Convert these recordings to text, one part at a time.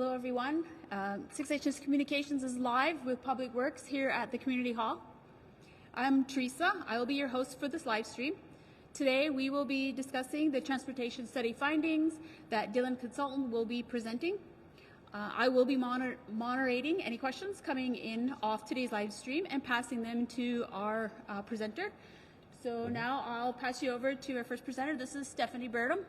Hello, everyone. Six Nations Communications is live with Public Works here at the Community Hall. I'm Teresa. I will be your host for this live stream. Today, we will be discussing the transportation study findings that Dylan Consultant will be presenting. I will be moderating any questions coming in off today's live stream and passing them to our presenter. So now I'll pass you over to our first presenter. This is Stephanie Burdham.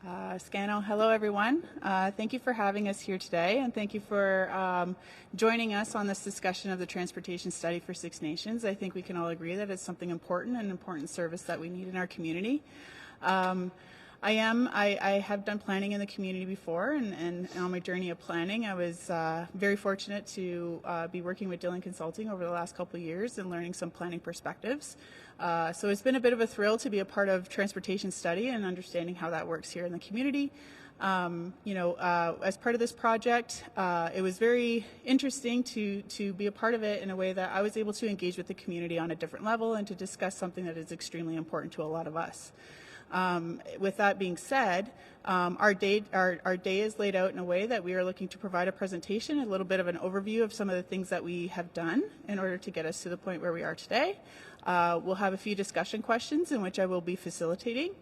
Scano, hello everyone. Thank you for having us here today, and thank you for joining us on this discussion of the transportation study for Six Nations. I think we can all agree that it's something important, an important service that we need in our community. I have done planning in the community before, and on my journey of planning, I was very fortunate to be working with Dylan Consulting over the last couple of years and learning some planning perspectives. So it's been a bit of a thrill to be a part of transportation study and understanding how that works here in the community. As part of this project, it was very interesting to be a part of it in a way that I was able to engage with the community on a different level and to discuss something that is extremely important to a lot of us. With that being said, our day is laid out in a way that we are looking to provide a presentation, a little bit of an overview of some of the things that we have done in order to get us to the point where we are today. We'll have a few discussion questions in which I will be facilitating.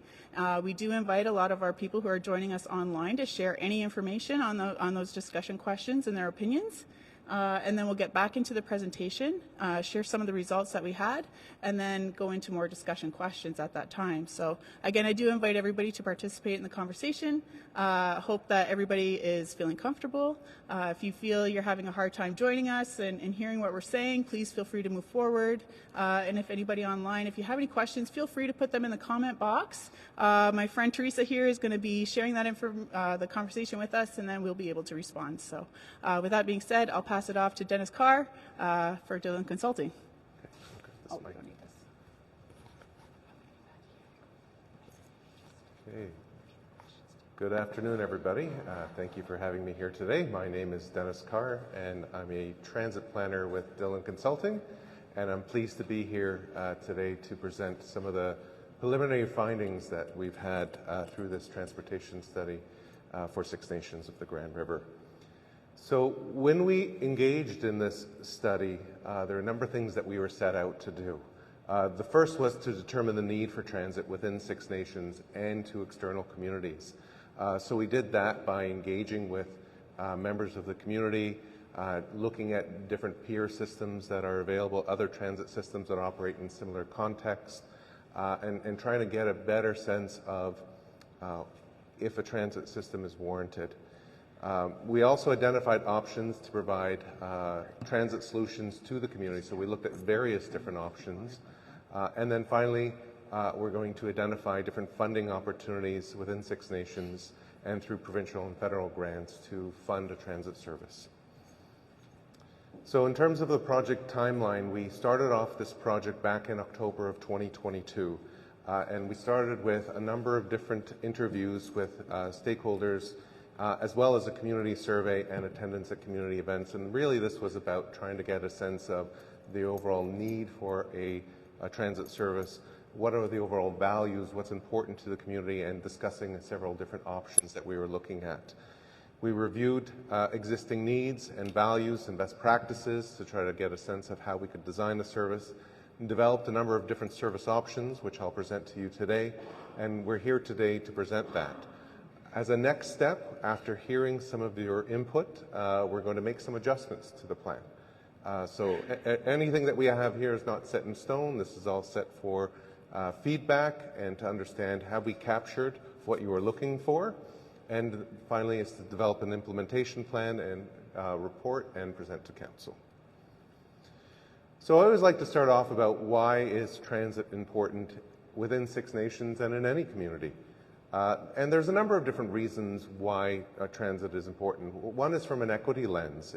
We do invite a lot of our people who are joining us online to share any information on those discussion questions and their opinions. And then we'll get back into the presentation, share some of the results that we had, and then go into more discussion questions at that time. So again, I do invite everybody to participate in the conversation. Hope that everybody is feeling comfortable. If you feel you're having a hard time joining us and hearing what we're saying, please feel free to move forward. And if anybody online, if you have any questions, feel free to put them in the comment box. My friend Teresa here is going to be sharing that the conversation with us, and then we'll be able to respond. So with that being said, I'll pass it off to Dennis Carr for Dylan Consulting. Okay. Good afternoon, everybody. Thank you for having me here today. My name is Dennis Carr, and I'm a transit planner with Dylan Consulting, and I'm pleased to be here today to present some of the preliminary findings that we've had through this transportation study for Six Nations of the Grand River. So when we engaged in this study, there are a number of things that we were set out to do. The first was to determine the need for transit within Six Nations and to external communities. So we did that by engaging with members of the community, looking at different peer systems that are available, other transit systems that operate in similar contexts, and trying to get a better sense of if a transit system is warranted. We also identified options to provide transit solutions to the community, so we looked at various different options. And then finally, we're going to identify different funding opportunities within Six Nations and through provincial and federal grants to fund a transit service. So in terms of the project timeline, we started off this project back in October of 2022, and we started with a number of different interviews with stakeholders, as well as a community survey and attendance at community events. And really this was about trying to get a sense of the overall need for a transit service, what are the overall values, what's important to the community, and discussing several different options that we were looking at. We reviewed existing needs and values and best practices to try to get a sense of how we could design the service, and developed a number of different service options, which I'll present to you today, and we're here today to present that. As a next step, after hearing some of your input, we're going to make some adjustments to the plan. So anything that we have here is not set in stone. This is all set for feedback and to understand have we captured what you were looking for. And finally is to develop an implementation plan and report and present to council. So I always like to start off about why is transit important within Six Nations and in any community. And there's a number of different reasons why transit is important. One is from an equity lens.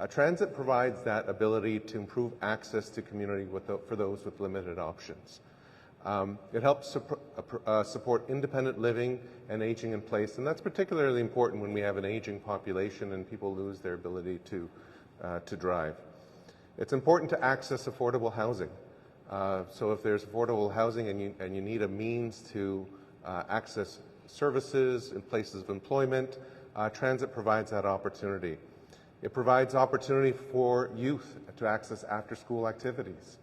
Transit provides that ability to improve access to community for those with limited options. It helps support independent living and aging in place, and that's particularly important when we have an aging population and people lose their ability to drive. It's important to access affordable housing. So if there's affordable housing and you need a means to access services, in places of employment, transit provides that opportunity. It provides opportunity for youth to access after-school activities.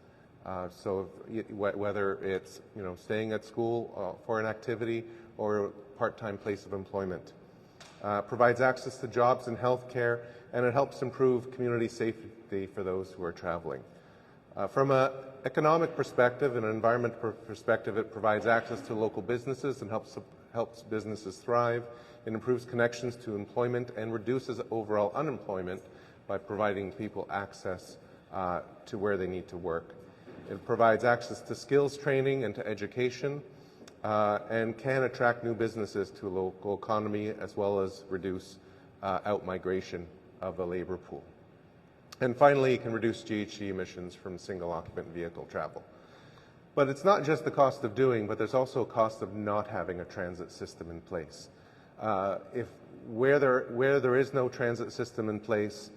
So whether it's staying at school for an activity or a part-time place of employment. Provides access to jobs and health care, and it helps improve community safety for those who are traveling. From an economic perspective and an environment perspective, it provides access to local businesses and helps businesses thrive. It improves connections to employment and reduces overall unemployment by providing people access to where they need to work. It provides access to skills training and to education, and can attract new businesses to a local economy, as well as reduce out-migration of the labour pool. And finally, it can reduce GHG emissions from single-occupant vehicle travel. But it's not just the cost of doing, but there's also a cost of not having a transit system in place. Where there is no transit system in place,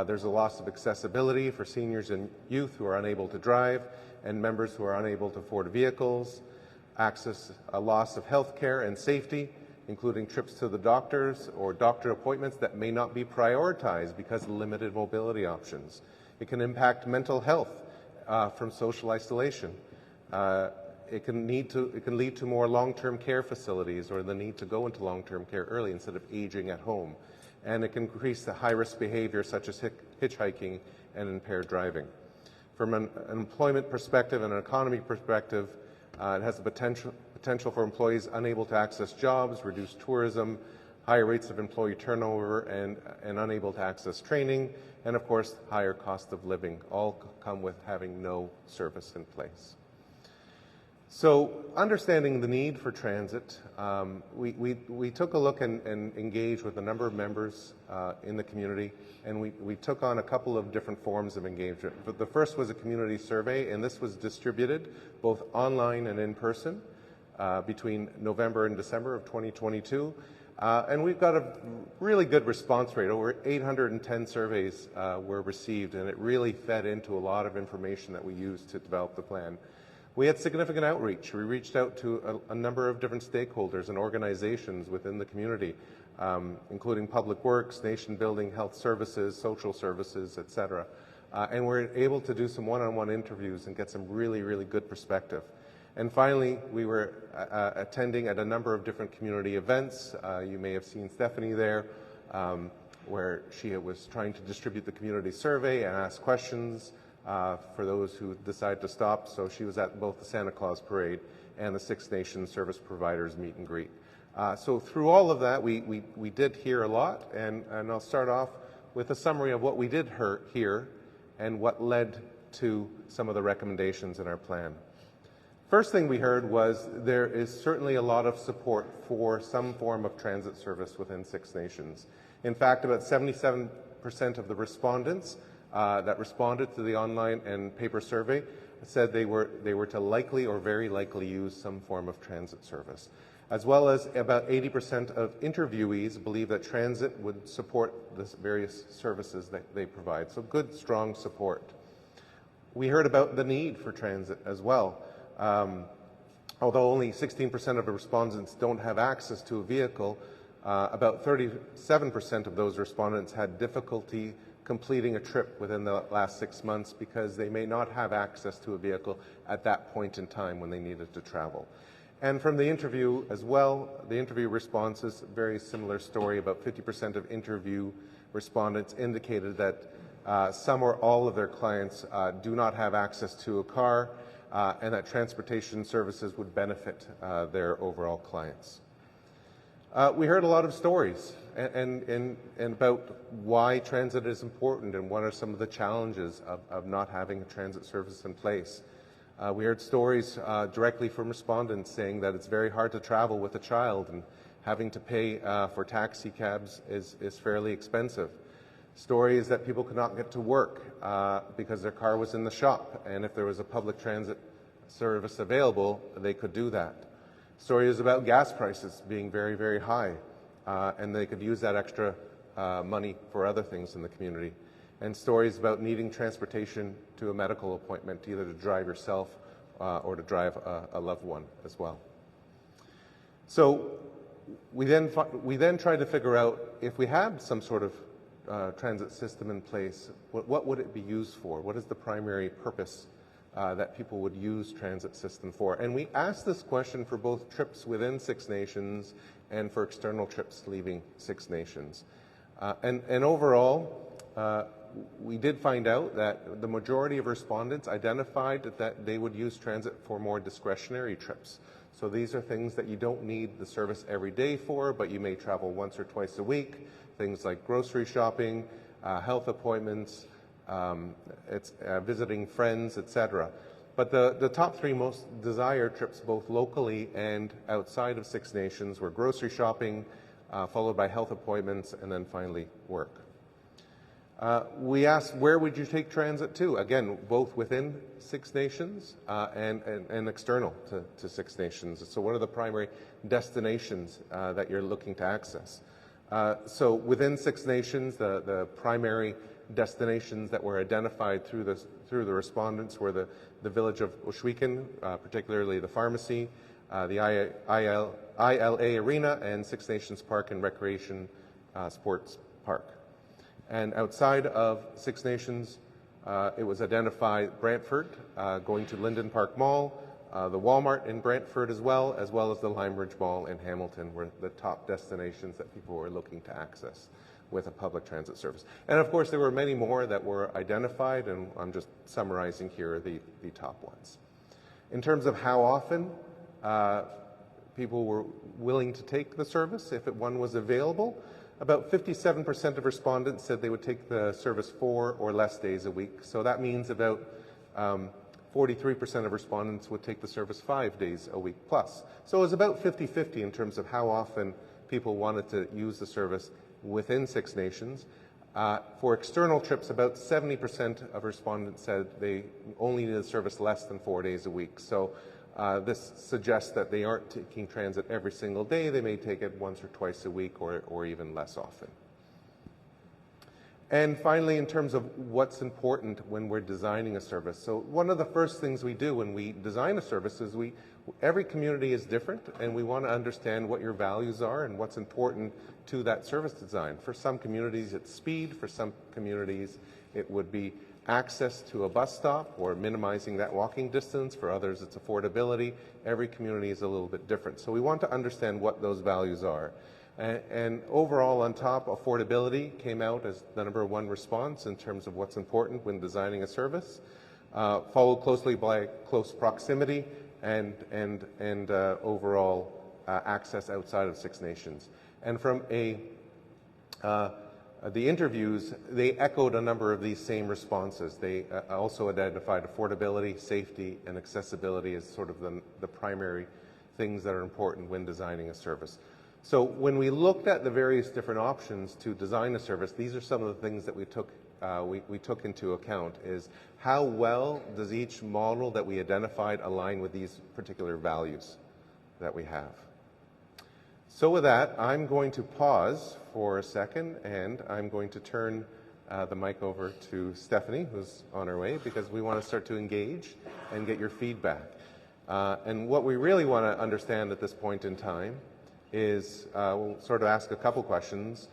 there's a loss of accessibility for seniors and youth who are unable to drive, and members who are unable to afford vehicles, a loss of health care and safety, including trips to the doctors or doctor appointments that may not be prioritized because of limited mobility options. It can impact mental health from social isolation. It can lead to more long-term care facilities, or the need to go into long-term care early instead of aging at home. And it can increase the high-risk behavior such as hitchhiking and impaired driving. From an employment perspective and an economy perspective, it has the potential for employees unable to access jobs, reduced tourism, higher rates of employee turnover, and unable to access training, and of course, higher cost of living, all come with having no service in place. So, understanding the need for transit, we took a look and engaged with a number of members in the community, and we took on a couple of different forms of engagement. But the first was a community survey, and this was distributed both online and in person between November and December of 2022. And we've got a really good response rate. Over 810 surveys were received, and it really fed into a lot of information that we used to develop the plan. We had significant outreach. We reached out to a number of different stakeholders and organizations within the community, including Public Works, Nation Building, Health Services, Social Services, etc. And we're able to do some one-on-one interviews and get some really, really good perspective. And finally, we were attending at a number of different community events. You may have seen Stephanie there, where she was trying to distribute the community survey and ask questions for those who decide to stop. So she was at both the Santa Claus Parade and the Six Nations Service Providers Meet and Greet. So through all of that, we did hear a lot, and I'll start off with a summary of what we did hear and what led to some of the recommendations in our plan. First thing we heard was there is certainly a lot of support for some form of transit service within Six Nations. In fact, about 77% of the respondents that responded to the online and paper survey said they were to likely or very likely use some form of transit service. As well as about 80% of interviewees believe that transit would support the various services that they provide. So good, strong support. We heard about the need for transit as well. Although only 16% of the respondents don't have access to a vehicle, about 37% of those respondents had difficulty completing a trip within the last 6 months because they may not have access to a vehicle at that point in time when they needed to travel. And from the interview as well, the interview responses, very similar story. About 50% of interview respondents indicated that some or all of their clients do not have access to a car, and that transportation services would benefit their overall clients. We heard a lot of stories and about why transit is important and what are some of the challenges of not having a transit service in place. We heard stories directly from respondents saying that it's very hard to travel with a child, and having to pay for taxi cabs is fairly expensive. Stories that people could not get to work because their car was in the shop, and if there was a public transit service available, they could do that. Stories about gas prices being very, very high, and they could use that extra money for other things in the community. And stories about needing transportation to a medical appointment, either to drive yourself or to drive a loved one as well. So we then tried to figure out if we had some sort of transit system in place, what would it be used for? What is the primary purpose that people would use transit system for? And we asked this question for both trips within Six Nations and for external trips leaving Six Nations. And overall, we did find out that the majority of respondents identified that they would use transit for more discretionary trips. So these are things that you don't need the service every day for, but you may travel once or twice a week. Things like grocery shopping, health appointments, visiting friends, etc. But the top three most desired trips, both locally and outside of Six Nations, were grocery shopping, followed by health appointments, and then finally work. We asked, where would you take transit to? Again, both within Six Nations and external to Six Nations. So what are the primary destinations that you're looking to access? So within Six Nations, the primary destinations that were identified through the respondents were the village of Oshweekan, particularly the pharmacy, the ILA Arena, and Six Nations Park and Recreation Sports Park. And outside of Six Nations, it was identified Brantford, going to Linden Park Mall, the Walmart in Brantford as well as the Lime Ridge Mall in Hamilton were the top destinations that people were looking to access with a public transit service. And of course, there were many more that were identified, and I'm just summarizing here the top ones. In terms of how often people were willing to take the service, if one was available, about 57% of respondents said they would take the service 4 or less days a week. So that means about 43% of respondents would take the service 5 days a week plus. So it was about 50-50 in terms of how often people wanted to use the service within Six Nations. For external trips, about 70% of respondents said they only needed the service less than 4 days a week. So this suggests that they aren't taking transit every single day. They may take it once or twice a week or even less often. And finally, in terms of what's important when we're designing a service. So one of the first things we do when we design a service is every community is different, and we want to understand what your values are and what's important to that service design. For some communities, it's speed. For some communities, it would be access to a bus stop or minimizing that walking distance. For others, it's affordability. Every community is a little bit different. So we want to understand what those values are. And overall, on top, affordability came out as the #1 response in terms of what's important when designing a service, followed closely by close proximity and overall access outside of Six Nations. And from the interviews, they echoed a number of these same responses. They also identified affordability, safety, and accessibility as sort of the primary things that are important when designing a service. So when we looked at the various different options to design a service, these are some of the things that we took into account, is how well does each model that we identified align with these particular values that we have. So with that, I'm going to pause for a second, and I'm going to turn the mic over to Stephanie, who's on her way, because we want to start to engage and get your feedback. And what we really want to understand at this point in time is we'll sort of ask a couple questions,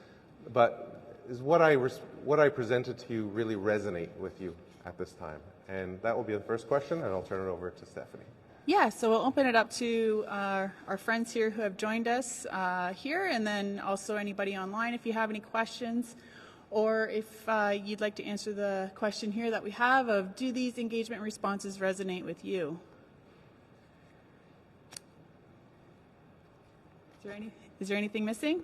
but is what I presented to you really resonate with you at this time? And that will be the first question, and I'll turn it over to Stephanie. Yeah, so we'll open it up to our friends here who have joined us here, and then also anybody online if you have any questions, or if you'd like to answer the question here that we have of, do these engagement responses resonate with you? Is there anything missing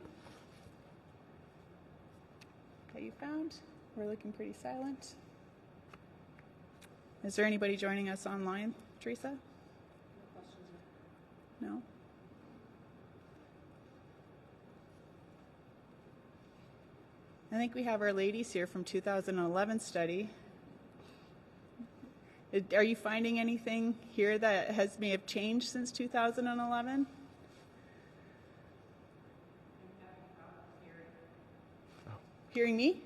that you found? We're looking pretty silent. Is there anybody joining us online, Teresa? No? I think we have our ladies here from 2011 study. Are you finding anything here that may have changed since 2011? Hearing me?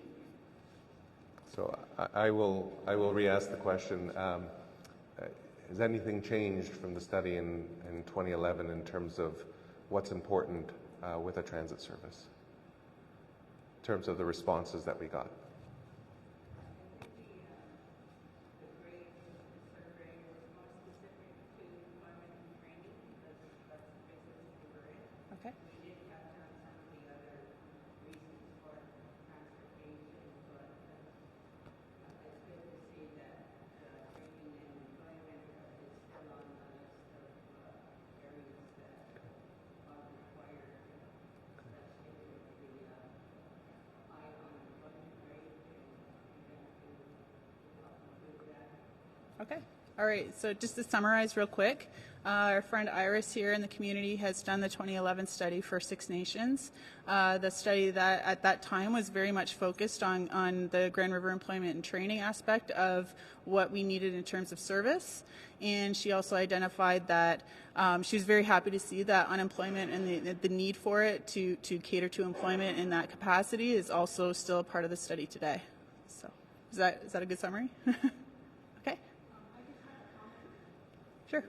So I will re-ask the question. Has anything changed from the study in 2011 in terms of what's important with a transit service in terms of the responses that we got. Okay. Okay. All right. So just to summarize real quick, our friend Iris here in the community has done the 2011 study for Six Nations. The study that at that time was very much focused on the Grand River employment and training aspect of what we needed in terms of service. And she also identified that she was very happy to see that unemployment and the need for it to cater to employment in that capacity is also still a part of the study today. So is that a good summary? Okay. Sure.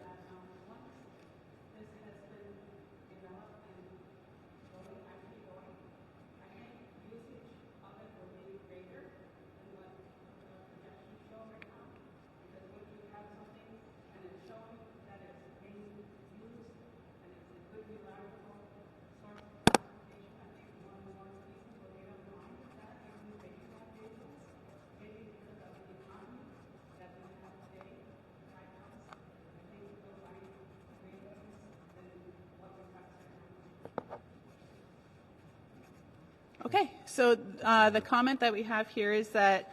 Okay, so the comment that we have here is that,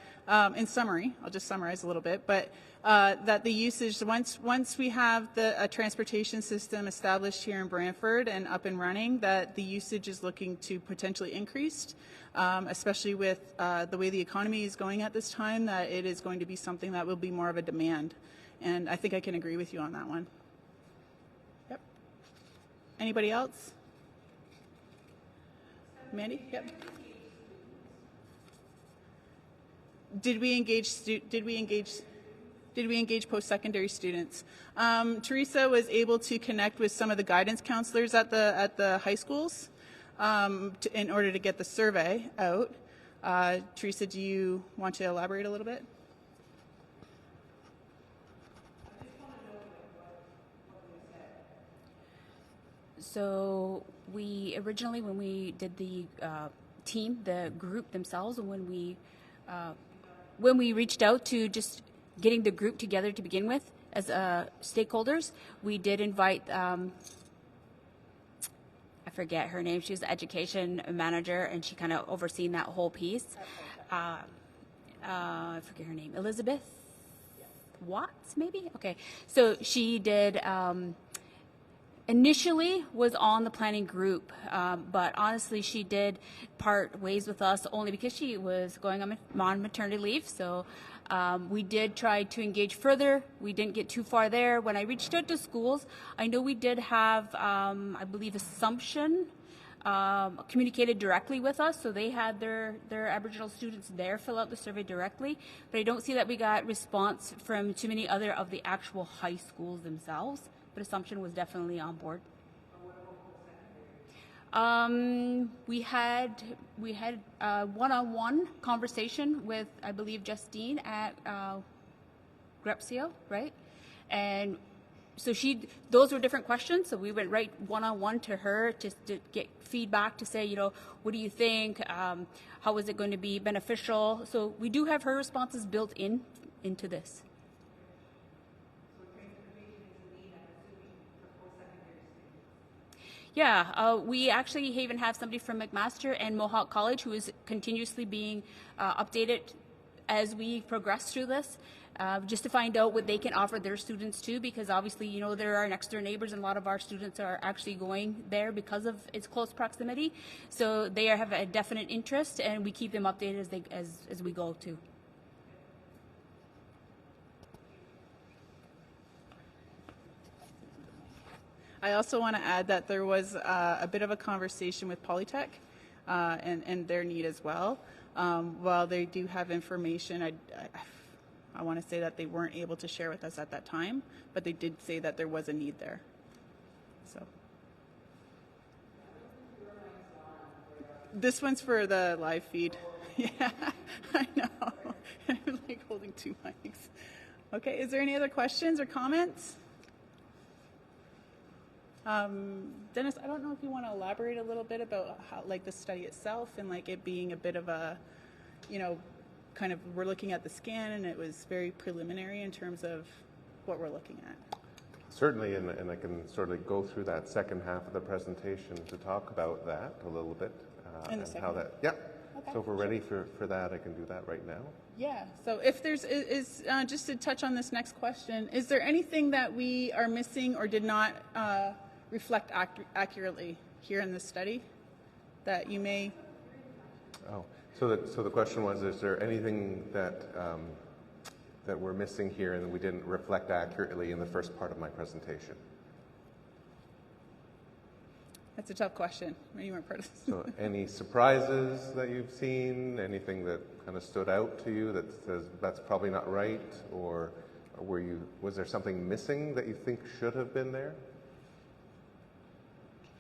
in summary, I'll just summarize a little bit, but that the usage, once we have a transportation system established here in Brantford and up and running, that the usage is looking to potentially increase, especially with the way the economy is going at this time, that it is going to be something that will be more of a demand. And I think I can agree with you on that one. Yep. Anybody else? Mandy? Yep. Did we engage post-secondary students? Teresa was able to connect with some of the guidance counselors at the high schools in order to get the survey out. Teresa, do you want to elaborate a little bit? So we originally, when we did the team, the group themselves, and when we reached out to just getting the group together to begin with as stakeholders, we did invite, I forget her name, she was the education manager, and she kind of overseen that whole piece. I forget her name, Elizabeth Watts, maybe? Okay, so she did... initially was on the planning group, but honestly she did part ways with us only because she was going on maternity leave. So we did try to engage further. We didn't get too far there. When I reached out to schools, I know we did have, I believe, Assumption communicated directly with us, so they had their Aboriginal students there fill out the survey directly, but I don't see that we got response from too many other of the actual high schools themselves. But Assumption was definitely on board. We had a one-on-one conversation with, I believe, Justine at Grepsio, right? And so those were different questions. So we went right one-on-one to her just to get feedback to say, what do you think? How is it going to be beneficial? So we do have her responses built into this. Yeah, we actually even have somebody from McMaster and Mohawk College who is continuously being updated as we progress through this, just to find out what they can offer their students too, because obviously, they're our next door neighbors and a lot of our students are actually going there because of its close proximity. So they have a definite interest, and we keep them updated as we go too. I also want to add that there was a bit of a conversation with Polytech and their need as well. While they do have information, I want to say that they weren't able to share with us at that time, but they did say that there was a need there. So. this one's for the live feed. Yeah, I know. I'm like holding two mics. Okay, is there any other questions or comments? Dennis, I don't know if you want to elaborate a little bit about how, like, the study itself and like it being a bit of a, you know, kind of, we're looking at the scan and it was very preliminary in terms of what we're looking at. Certainly, and I can sort of go through that second half of the presentation to talk about that a little bit. In the and second how that, yeah. Okay, So if we're ready for that, I can do that right now. Yeah, so if there's, just to touch on this next question, is there anything that we are missing or did not reflect accurately here in this study that you may? Oh, so the question was, is there anything that that we're missing here and we didn't reflect accurately in the first part of my presentation? That's a tough question. You weren't part of this. So any surprises that you've seen, anything that kind of stood out to you that says that's probably not right, or was there something missing that you think should have been there?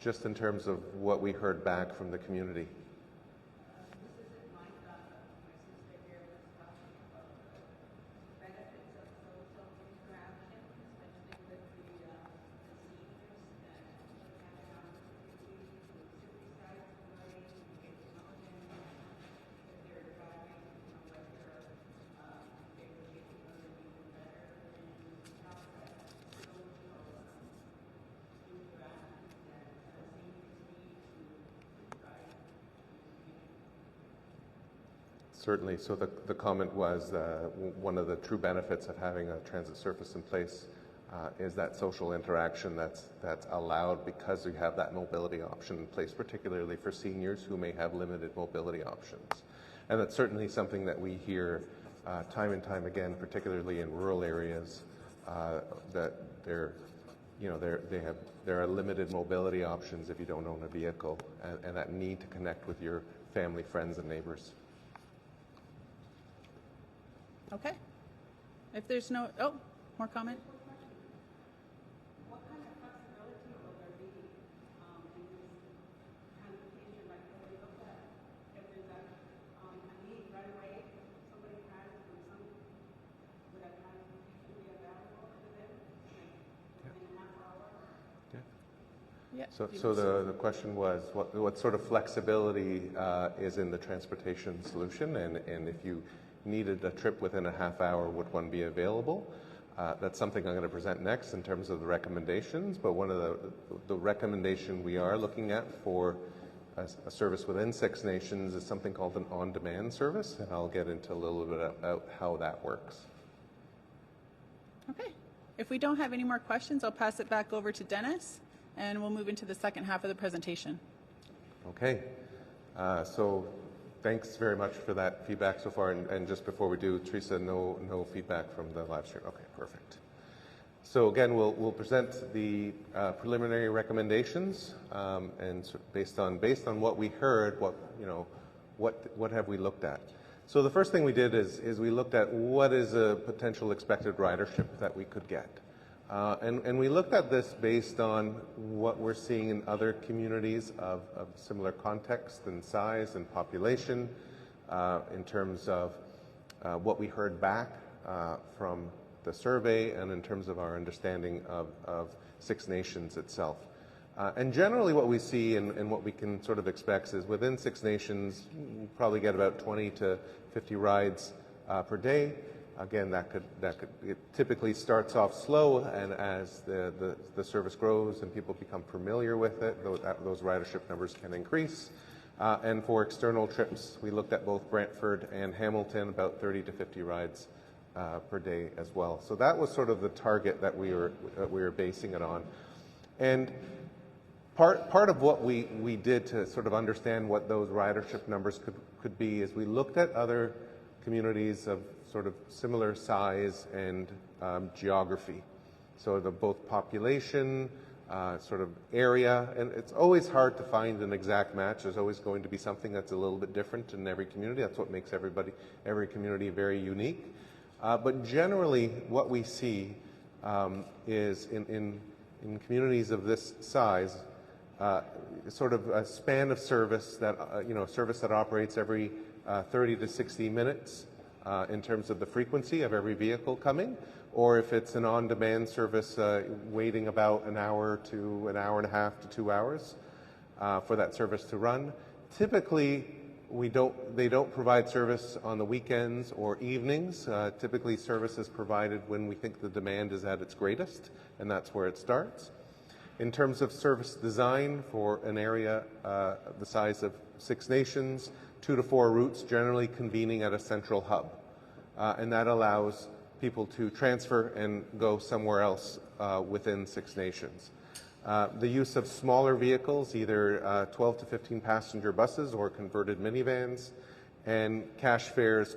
Just in terms of what we heard back from the community. Certainly. So the comment was one of the true benefits of having a transit surface in place is that social interaction that's allowed because you have that mobility option in place, particularly for seniors who may have limited mobility options. And that's certainly something that we hear time and time again, particularly in rural areas, that there are limited mobility options if you don't own a vehicle, and that need to connect with your family, friends, and neighbors. Okay. If there's no, more comment? What kind of flexibility will there be in this transportation? Like, if we look at if there's a need right away, somebody has from some, would that transportation be available to them within a half hour? Yeah. So the question was, what sort of flexibility is in the transportation solution, and if you needed a trip within a half hour, would one be available? That's something I'm going to present next in terms of the recommendations, but one of the recommendation we are looking at for a service within Six Nations is something called an on-demand service, and I'll get into a little bit about how that works. Okay. If we don't have any more questions, I'll pass it back over to Dennis, and we'll move into the second half of the presentation. Okay. So thanks very much for that feedback so far. And just before we do, Teresa, no feedback from the live stream. Okay, perfect. So again, we'll present the preliminary recommendations, and based on what we heard, what have we looked at? So the first thing we did is we looked at what is a potential expected ridership that we could get. And we looked at this based on what we're seeing in other communities of similar context and size and population, in terms of what we heard back from the survey and in terms of our understanding of Six Nations itself. And generally what we see and what we can sort of expect is within Six Nations, you probably get about 20 to 50 rides per day. Again, it typically starts off slow, and as the service grows and people become familiar with it, those ridership numbers can increase. And for external trips, we looked at both Brantford and Hamilton, about 30 to 50 rides per day as well. So that was sort of the target that we were basing it on. And part of what we did to sort of understand what those ridership numbers could be is we looked at other communities of sort of similar size and geography. So both population, sort of area, and it's always hard to find an exact match. There's always going to be something that's a little bit different in every community. That's what makes every community very unique. But generally, what we see is in communities of this size, sort of a span of service that, service that operates every 30 to 60 minutes in terms of the frequency of every vehicle coming, or if it's an on-demand service waiting about an hour to an hour and a half to 2 hours for that service to run. Typically, they don't provide service on the weekends or evenings. Typically, service is provided when we think the demand is at its greatest, and that's where it starts. In terms of service design for an area the size of Six Nations, 2 to 4 routes generally convening at a central hub. And that allows people to transfer and go somewhere else within Six Nations. The use of smaller vehicles, either 12 to 15 passenger buses or converted minivans, and cash fares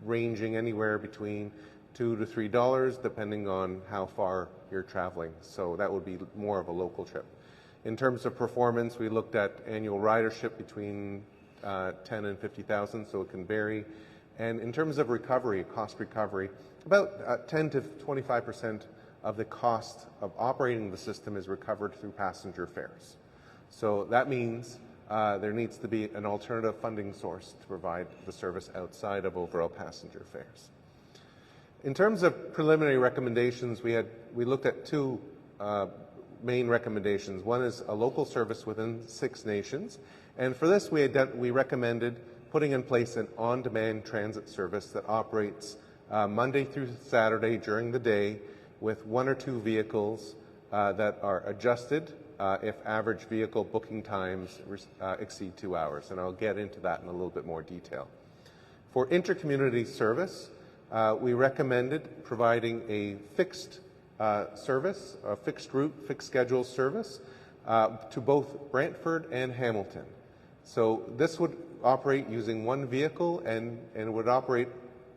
ranging anywhere between $2 to $3 depending on how far you're traveling. So that would be more of a local trip. In terms of performance, we looked at annual ridership between 10 and 50,000, so it can vary. And in terms of recovery, cost recovery, about 10 to 25% of the cost of operating the system is recovered through passenger fares. So that means there needs to be an alternative funding source to provide the service outside of overall passenger fares. In terms of preliminary recommendations, we looked at two main recommendations. One is a local service within Six Nations, and for this we recommended putting in place an on-demand transit service that operates Monday through Saturday during the day with 1 or 2 vehicles that are adjusted if average vehicle booking times exceed 2 hours, and I'll get into that in a little bit more detail. For intercommunity service, we recommended providing a fixed service, a fixed route, fixed schedule service to both Brantford and Hamilton. So this would operate using 1 vehicle and would operate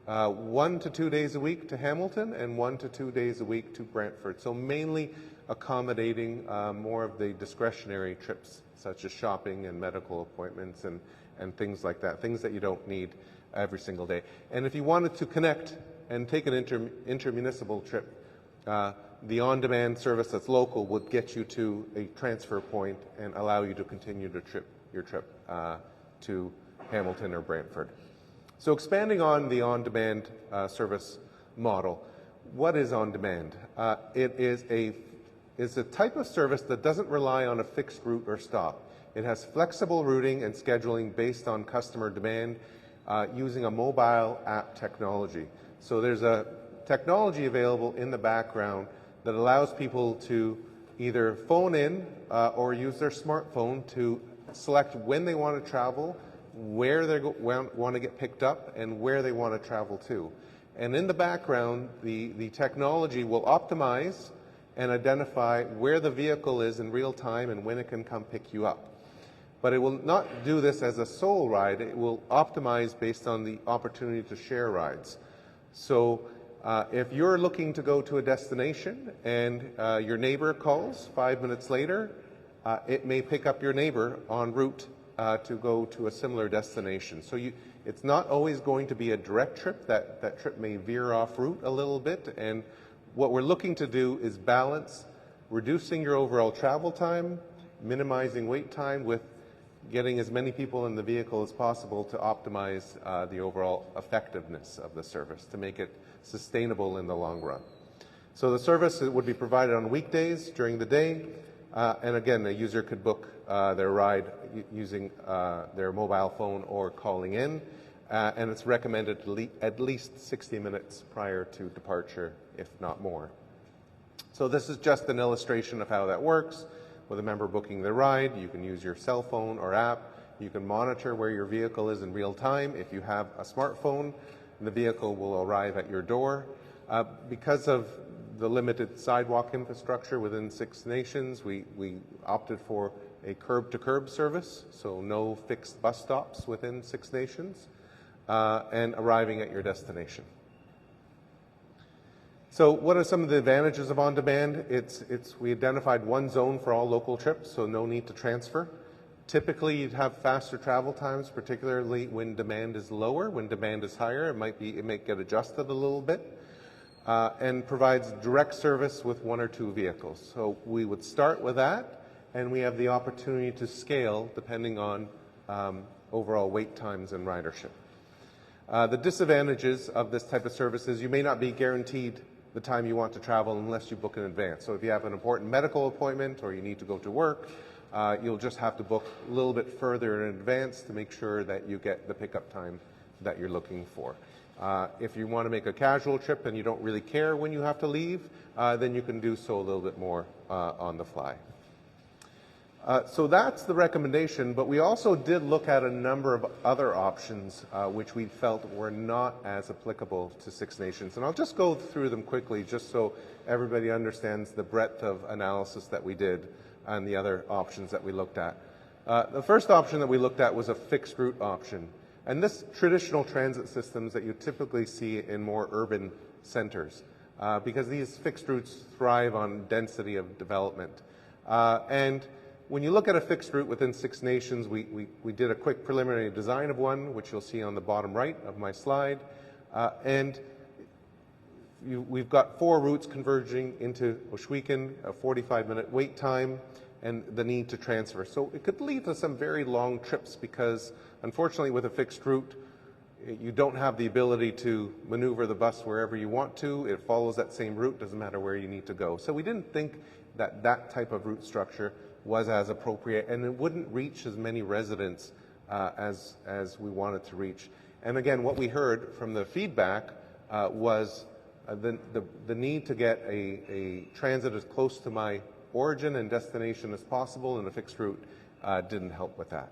1 to 2 days a week to Hamilton and 1 to 2 days a week to Brantford. So mainly accommodating more of the discretionary trips such as shopping and medical appointments and things like that, things that you don't need every single day. And if you wanted to connect and take an intermunicipal trip, the on-demand service that's local would get you to a transfer point and allow you to continue your trip to Hamilton or Brantford. So expanding on the on-demand service model, what is on-demand? It is a type of service that doesn't rely on a fixed route or stop. It has flexible routing and scheduling based on customer demand using a mobile app technology. So there's a technology available in the background that allows people to either phone in or use their smartphone to select when they want to travel, where they want to get picked up, and where they want to travel to. And in the background, the technology will optimize and identify where the vehicle is in real time and when it can come pick you up. But it will not do this as a sole ride. It will optimize based on the opportunity to share rides. So if you're looking to go to a destination and your neighbor calls 5 minutes later, it may pick up your neighbor en route to go to a similar destination. So it's not always going to be a direct trip. That trip may veer off route a little bit. And what we're looking to do is balance reducing your overall travel time, minimizing wait time, with getting as many people in the vehicle as possible to optimize the overall effectiveness of the service to make it sustainable in the long run. So the service would be provided on weekdays during the day, and again, the user could book their ride using their mobile phone or calling in, and it's recommended at least 60 minutes prior to departure, if not more. So this is just an illustration of how that works. With a member booking the ride, you can use your cell phone or app. You can monitor where your vehicle is in real time. If you have a smartphone, the vehicle will arrive at your door. Because of the limited sidewalk infrastructure within Six Nations, we opted for a curb-to-curb service, so no fixed bus stops within Six Nations, and arriving at your destination. So what are some of the advantages of on-demand? We identified 1 zone for all local trips, so no need to transfer. Typically, you'd have faster travel times, particularly when demand is lower. When demand is higher, it might get adjusted a little bit, and provides direct service with 1 or 2 vehicles. So we would start with that, and we have the opportunity to scale depending on overall wait times and ridership. The disadvantages of this type of service is you may not be guaranteed the time you want to travel unless you book in advance. So if you have an important medical appointment or you need to go to work, you'll just have to book a little bit further in advance to make sure that you get the pickup time that you're looking for. If you want to make a casual trip and you don't really care when you have to leave, then you can do so a little bit more on the fly. So that's the recommendation, but we also did look at a number of other options which we felt were not as applicable to Six Nations. And I'll just go through them quickly just so everybody understands the breadth of analysis that we did and the other options that we looked at. The first option that we looked at was a fixed route option. And this traditional transit systems that you typically see in more urban centers, because these fixed routes thrive on density of development. And when you look at a fixed route within Six Nations, we did a quick preliminary design of one, which you'll see on the bottom right of my slide. We've got 4 routes converging into Ohsweken, a 45-minute wait time, and the need to transfer. So it could lead to some very long trips because, unfortunately, with a fixed route, you don't have the ability to maneuver the bus wherever you want to. It follows that same route, doesn't matter where you need to go. So we didn't think that that type of route structure was as appropriate, and it wouldn't reach as many residents as we wanted to reach. And again, what we heard from the feedback was the need to get a transit as close to my origin and destination as possible, and a fixed route didn't help with that.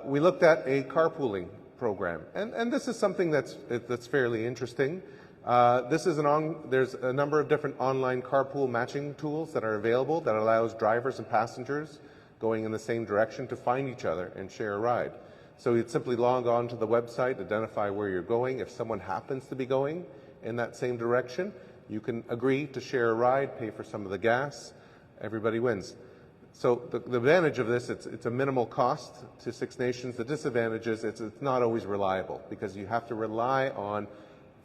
We looked at a carpooling program, and this is something that's fairly interesting. There's a number of different online carpool matching tools that are available that allows drivers and passengers going in the same direction to find each other and share a ride. So you'd simply log on to the website, identify where you're going. If someone happens to be going in that same direction, you can agree to share a ride, pay for some of the gas. Everybody wins. So the advantage of this, it's a minimal cost to Six Nations. The disadvantage is it's not always reliable because you have to rely on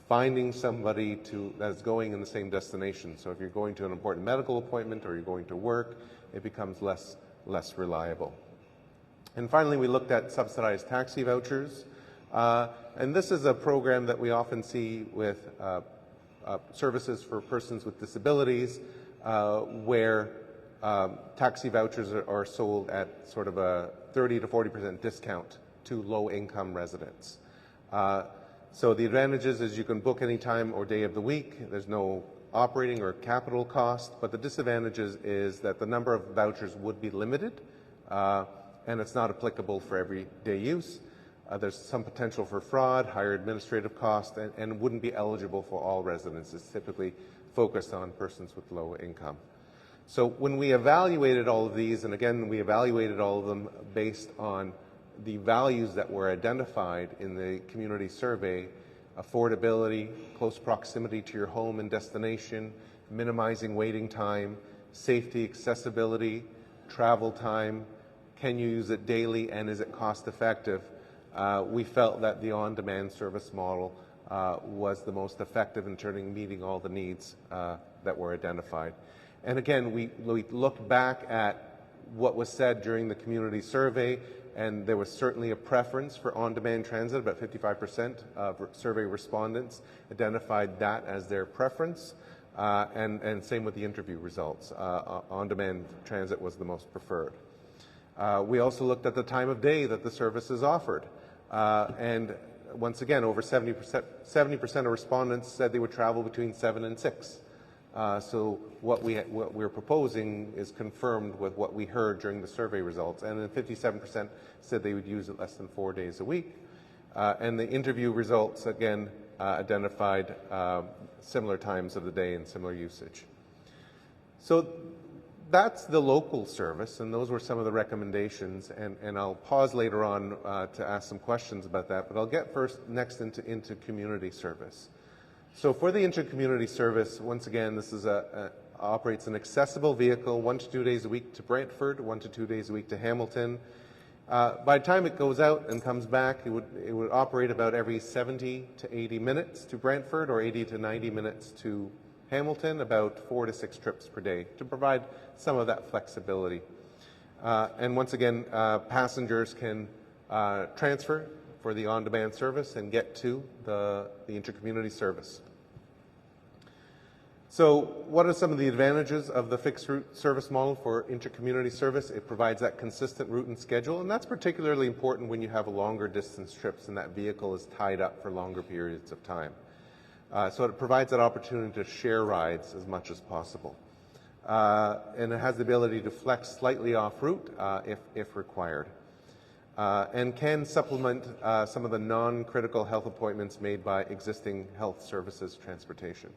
finding somebody that's going in the same destination. So if you're going to an important medical appointment or you're going to work, it becomes less reliable. And finally, we looked at subsidized taxi vouchers. And this is a program that we often see with services for persons with disabilities where taxi vouchers are sold at sort of a 30 to 40% discount to low-income residents. So the advantages is you can book any time or day of the week. There's no operating or capital cost, but the disadvantages is that the number of vouchers would be limited, and it's not applicable for everyday use. There's some potential for fraud, higher administrative cost, and wouldn't be eligible for all residents. It's typically focused on persons with low income. So when we evaluated all of these, and again, we evaluated all of them based on the values that were identified in the community survey: affordability, close proximity to your home and destination, minimizing waiting time, safety, accessibility, travel time, can you use it daily, and is it cost effective? We felt that the on-demand service model was the most effective in meeting all the needs that were identified. And again, we looked back at what was said during the community survey, and there was certainly a preference for on-demand transit. About 55% of survey respondents identified that as their preference, and same with the interview results. On-demand transit was the most preferred. We also looked at the time of day that the service is offered, and once again, over 70% of respondents said they would travel between 7 and 6. So what we're proposing is confirmed with what we heard during the survey results, and then 57% said they would use it less than 4 days a week. And the interview results, again, identified similar times of the day and similar usage. So that's the local service, and those were some of the recommendations, and I'll pause later on to ask some questions about that, but I'll get next into community service. So for the intercommunity service, once again, this is operates an accessible vehicle 1 to 2 days a week to Brantford, 1 to 2 days a week to Hamilton. By the time it goes out and comes back, it would operate about every 70 to 80 minutes to Brantford or 80 to 90 minutes to Hamilton, about 4 to 6 trips per day to provide some of that flexibility. And once again, passengers can transfer for the on-demand service and get to the intercommunity service. So what are some of the advantages of the fixed route service model for intercommunity service? It provides that consistent route and schedule, and that's particularly important when you have longer distance trips and that vehicle is tied up for longer periods of time. So it provides that opportunity to share rides as much as possible. And it has the ability to flex slightly off route if required. And can supplement some of the non-critical health appointments made by existing health services transportation.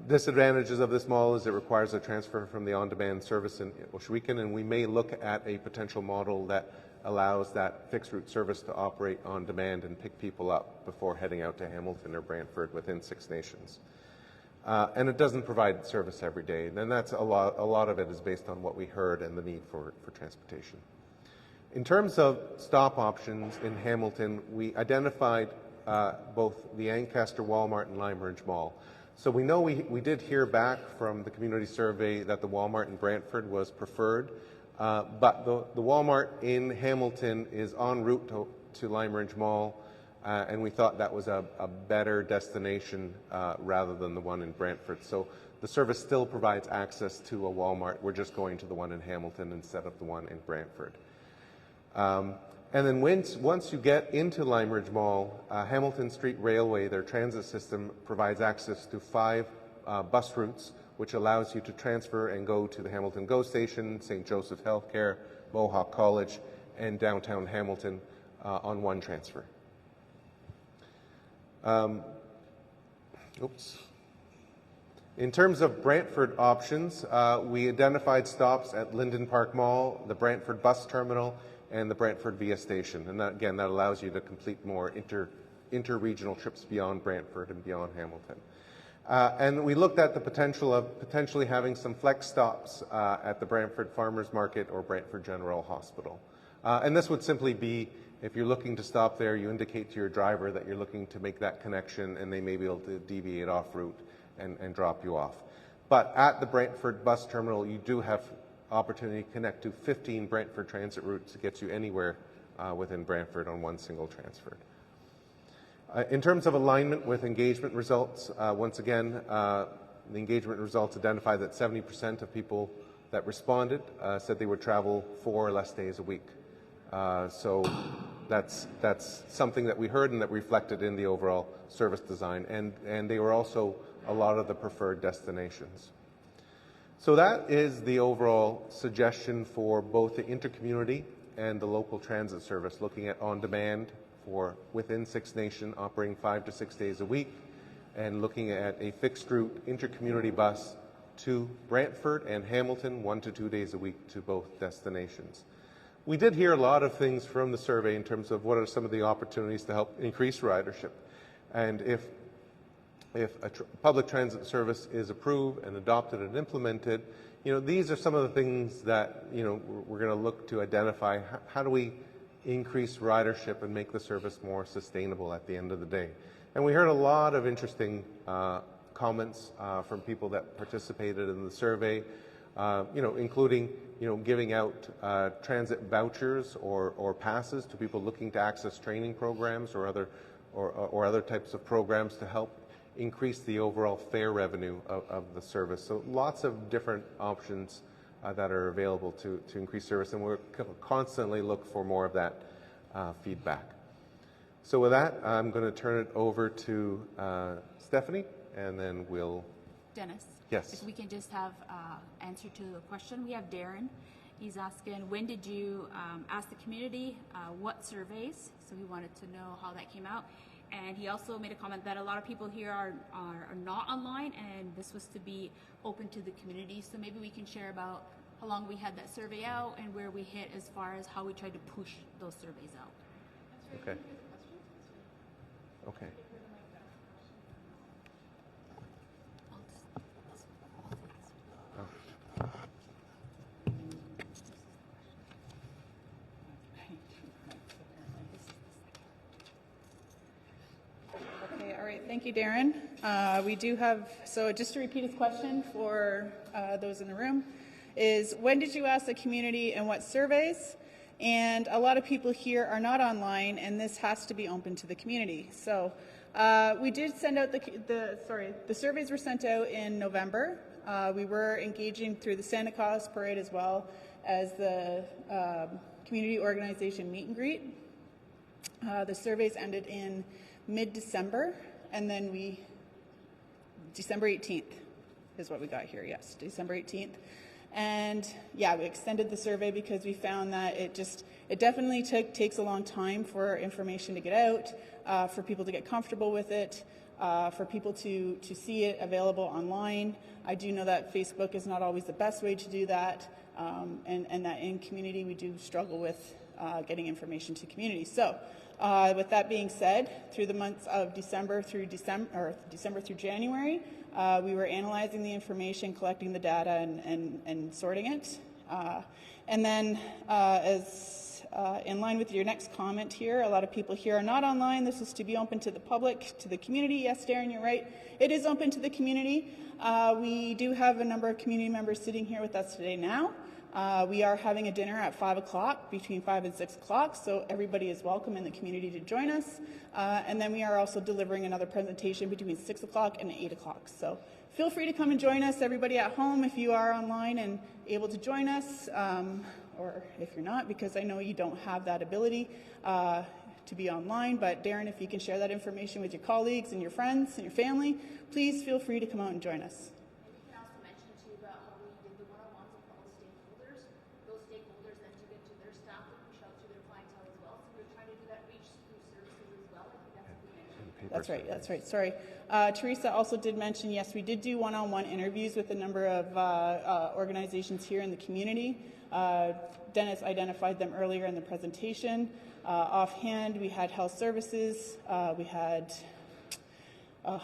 Disadvantages of this model is it requires a transfer from the on-demand service in Ohsweken, and we may look at a potential model that allows that fixed route service to operate on demand and pick people up before heading out to Hamilton or Brantford within Six Nations. And it doesn't provide service every day, and that's a lot of it is based on what we heard and the need for transportation. In terms of stop options in Hamilton, we identified both the Ancaster Walmart and Lime Ridge Mall. So we know we did hear back from the community survey that the Walmart in Brantford was preferred, but the Walmart in Hamilton is en route to Lime Ridge Mall, and we thought that was a better destination rather than the one in Brantford. So the service still provides access to a Walmart. We're just going to the one in Hamilton instead of the one in Brantford. And then once you get into Lime Ridge Mall, Hamilton Street Railway, their transit system, provides access to 5 bus routes, which allows you to transfer and go to the Hamilton GO Station, St. Joseph Healthcare, Mohawk College, and downtown Hamilton on one transfer. In terms of Brantford options, we identified stops at Linden Park Mall, the Brantford Bus Terminal, and the Brantford Via Station. And that, again, that allows you to complete more inter-regional trips beyond Brantford and beyond Hamilton. And we looked at the potential of potentially having some flex stops at the Brantford Farmers Market or Brantford General Hospital. And this would simply be, if you're looking to stop there, you indicate to your driver that you're looking to make that connection, and they may be able to deviate off route and drop you off. But at the Brantford Bus Terminal, you do have opportunity to connect to 15 Brantford transit routes to get you anywhere within Brantford on one single transfer. In terms of alignment with engagement results, once again, the engagement results identify that 70% of people that responded said they would travel 4 or less days a week. So that's something that we heard and that reflected in the overall service design, and they were also a lot of the preferred destinations. So that is the overall suggestion for both the intercommunity and the local transit service, looking at on-demand for within Six Nation operating 5 to 6 days a week, and looking at a fixed route intercommunity bus to Brantford and Hamilton 1 to 2 days a week to both destinations. We did hear a lot of things from the survey in terms of what are some of the opportunities to help increase ridership. And if a public transit service is approved and adopted and implemented, these are some of the things that, we're going to look to identify. How do we increase ridership and make the service more sustainable at the end of the day? And we heard a lot of interesting comments from people that participated in the survey, including, giving out transit vouchers or passes to people looking to access training programs or other types of programs to help increase the overall fare revenue of the service. So lots of different options that are available to increase service, and we'll constantly look for more of that feedback. So with that, I'm going to turn it over to Stephanie, and then we'll... Dennis? Yes. If we can just have answer to the question. We have Darren. He's asking, when did you ask the community what surveys? So he wanted to know how that came out. And he also made a comment that a lot of people here are not online, and this was to be open to the community. So maybe we can share about how long we had that survey out and where we hit as far as how we tried to push those surveys out. Okay. Okay. Thank you, Darren. We do have, so just to repeat his question for those in the room, is when did you ask the community and what surveys? And a lot of people here are not online, and this has to be open to the community. So we did send out the surveys were sent out in November. We were engaging through the Santa Claus Parade as well as the community organization meet and greet. The surveys ended in mid-December, and then December 18th is what we got here, yes, December 18th. And yeah, we extended the survey because we found that it definitely takes a long time for information to get out, for people to get comfortable with it, for people to see it available online. I do know that Facebook is not always the best way to do that, and that in community we do struggle with getting information to community. So with that being said, through the months of December through January, we were analyzing the information, collecting the data, and sorting it. And then as in line with your next comment here, a lot of people here are not online. This is to be open to the public, to the community. Yes, Darren, you're right. It is open to the community. We do have a number of community members sitting here with us today now. We are having a dinner at 5 o'clock, between 5 and 6 o'clock, so everybody is welcome in the community to join us. And then we are also delivering another presentation between 6 o'clock and 8 o'clock. So feel free to come and join us, everybody at home, if you are online and able to join us, or if you're not, because I know you don't have that ability to be online. But Darren, if you can share that information with your colleagues and your friends and your family, please feel free to come out and join us. That's right, that's right. Sorry. Teresa also did mention, yes, we did do one-on-one interviews with a number of organizations here in the community. Dennis identified them earlier in the presentation. Offhand, we had health services, we had, my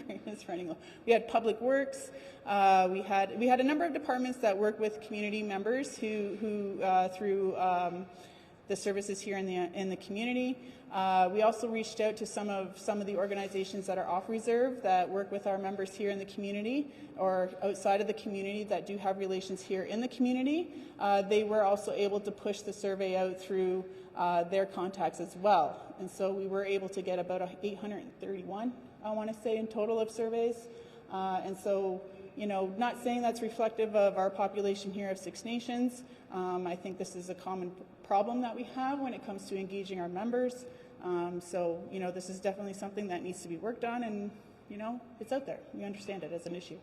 brain is running low. We had public works, we had a number of departments that work with community members who through the services here in the community. We also reached out to some of the organizations that are off reserve that work with our members here in the community or outside of the community that do have relations here in the community. They were also able to push the survey out through their contacts as well. And so we were able to get about 831, I want to say, in total of surveys. And so, you know, not saying that's reflective of our population here of Six Nations. I think this is a common problem that we have when it comes to engaging our members. So, you know, this is definitely something that needs to be worked on, and, you know, it's out there. We understand it as an issue.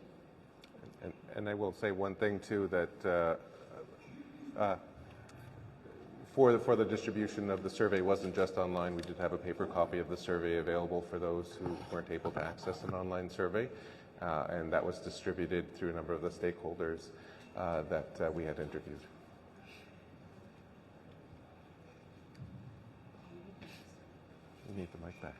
And I will say one thing, too, that for the distribution of the survey wasn't just online. We did have a paper copy of the survey available for those who weren't able to access an online survey, and that was distributed through a number of the stakeholders that we had interviewed. You need the mic back.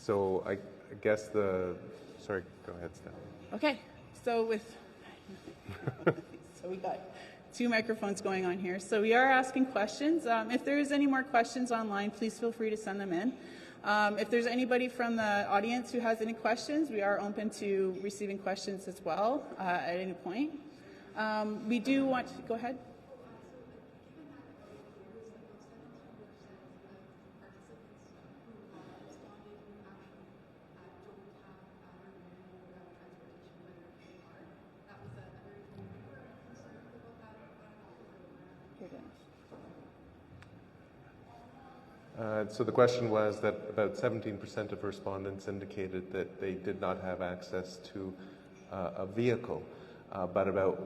So I guess sorry, go ahead, Steph. Okay, so so we got two microphones going on here. So we are asking questions. If there's any more questions online, please feel free to send them in. If there's anybody from the audience who has any questions, we are open to receiving questions as well at any point. We do want to, go ahead. So the question was that about 17% of respondents indicated that they did not have access to a vehicle, but about,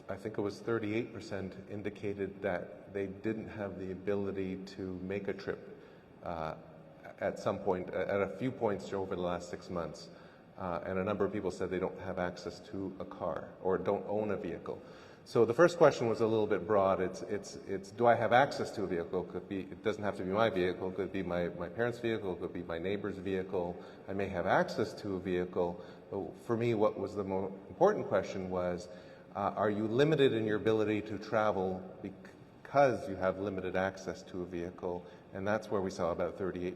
I think it was 38% indicated that they didn't have the ability to make a trip at some point, at a few points over the last 6 months. And a number of people said they don't have access to a car or don't own a vehicle. So the first question was a little bit broad. It's do I have access to a vehicle? It doesn't have to be my vehicle. It could be my parents' vehicle. It could be my neighbor's vehicle. I may have access to a vehicle. But for me, what was the more important question was, are you limited in your ability to travel because you have limited access to a vehicle? And that's where we saw about 38%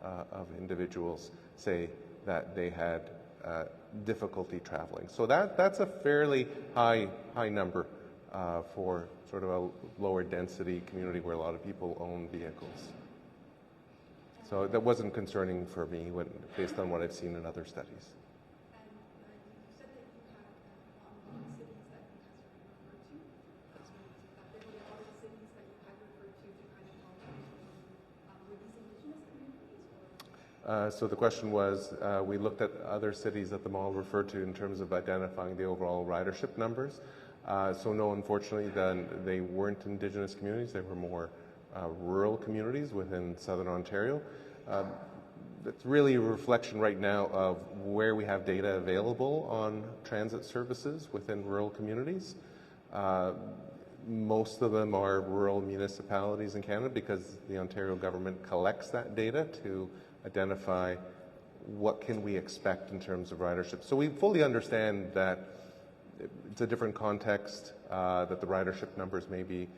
of individuals say that they had difficulty traveling. So that's a fairly high number for sort of a lower density community where a lot of people own vehicles. So that wasn't concerning for me based on what I've seen in other studies. And you said that you had cities that you guys referred to. There were all the cities that you had referred to kind of were these indigenous communities? So the question was, we looked at other cities that the model referred to in terms of identifying the overall ridership numbers. So no, unfortunately, then they weren't Indigenous communities. They were more rural communities within Southern Ontario. It's really a reflection right now of where we have data available on transit services within rural communities. Most of them are rural municipalities in Canada because the Ontario government collects that data to identify what can we expect in terms of ridership. So we fully understand that it's a different context, that the ridership numbers may be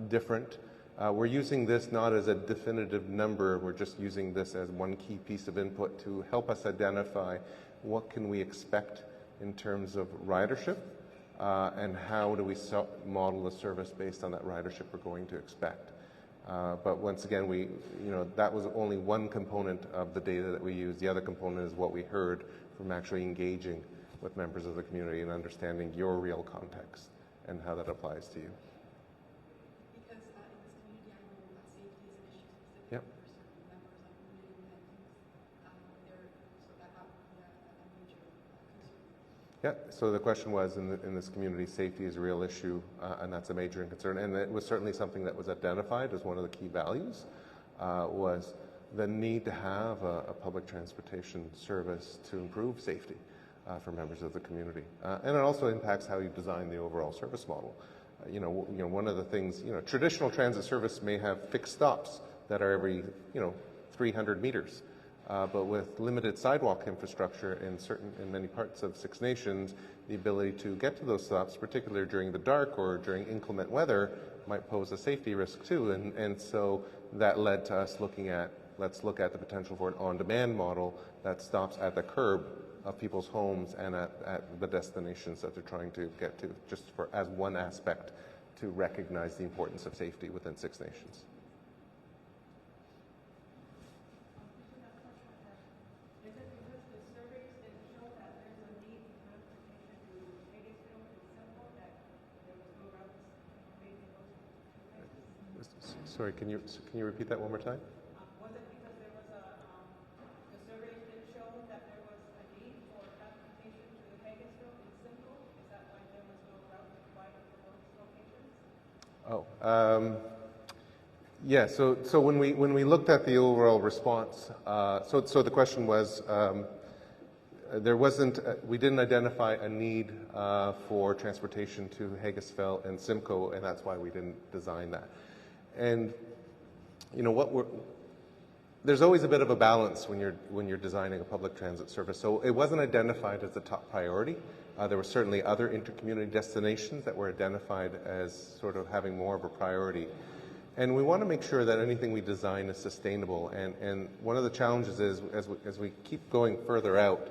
different. We're using this not as a definitive number, we're just using this as one key piece of input to help us identify what can we expect in terms of ridership, and how do we model the service based on that ridership we're going to expect. But once again, that was only one component of the data that we used. The other component is what we heard from actually engaging with members of the community and understanding your real context and how that applies to you. Because in this community, I know safety is an issue specifically Yep. for certain members of the community and so that would be a major concern. Yeah, so the question was, in this community, safety is a real issue, and that's a major concern. And it was certainly something that was identified as one of the key values, was the need to have a public transportation service to improve safety for members of the community. And it also impacts how you design the overall service model. One of the things, traditional transit service may have fixed stops that are every, 300 meters. But with limited sidewalk infrastructure in many parts of Six Nations, the ability to get to those stops, particularly during the dark or during inclement weather, might pose a safety risk too. And so that led to us let's look at the potential for an on-demand model that stops at the curb of people's homes and at the destinations that they're trying to get to, just as one aspect to recognize the importance of safety within Six Nations. Is it because the surveys didn't show that there's a need for transportation to Hagersville and Simcoe that there was no routes made to those places? Sorry, can you repeat that one more time? Was it because there was the surveys didn't show that there was a need for transportation to Hagersville and Simcoe? Is that why there was no route provided for those locations? Yeah. So when we looked at the overall response, so the question was, we didn't identify a need for transportation to Hagersville and Simcoe, and that's why we didn't design that. And there's always a bit of a balance when you're designing a public transit service. So it wasn't identified as a top priority. There were certainly other intercommunity destinations that were identified as sort of having more of a priority. And we want to make sure that anything we design is sustainable. And one of the challenges is, as we keep going further out,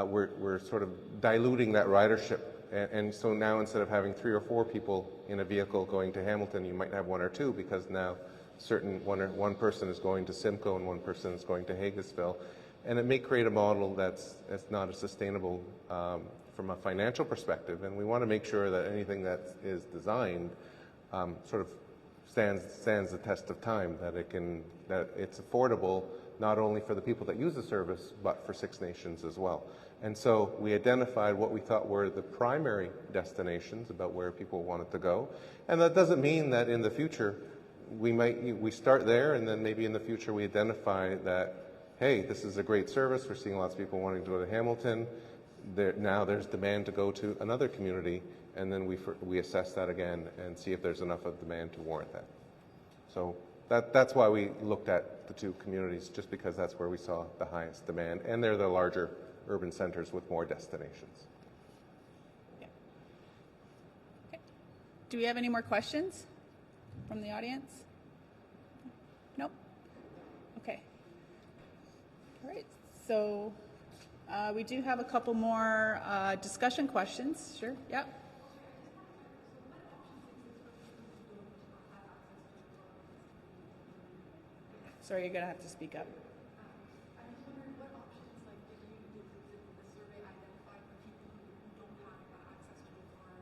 we're sort of diluting that ridership. And so now instead of having 3 or 4 people in a vehicle going to Hamilton, you might have 1 or 2 because now one person is going to Simcoe and one person is going to Hagersville. And it may create a model that's not as sustainable from a financial perspective. And we want to make sure that anything that is designed sort of stands the test of time, that it's affordable not only for the people that use the service, but for Six Nations as well. And so we identified what we thought were the primary destinations about where people wanted to go. And that doesn't mean that in the future we start there, and then maybe in the future we identify that, hey, this is a great service, we're seeing lots of people wanting to go to Hamilton, now there's demand to go to another community, and then we assess that again and see if there's enough of demand to warrant that. So that's why we looked at the 2 communities, just because that's where we saw the highest demand, and they're the larger urban centers with more destinations. Yeah. Okay. Do we have any more questions from the audience? All right, so we do have a couple more discussion questions. Sure, yeah. Sorry, you're going to have to speak up. I was wondering what options, like, did the survey identify for people who don't have access to a car?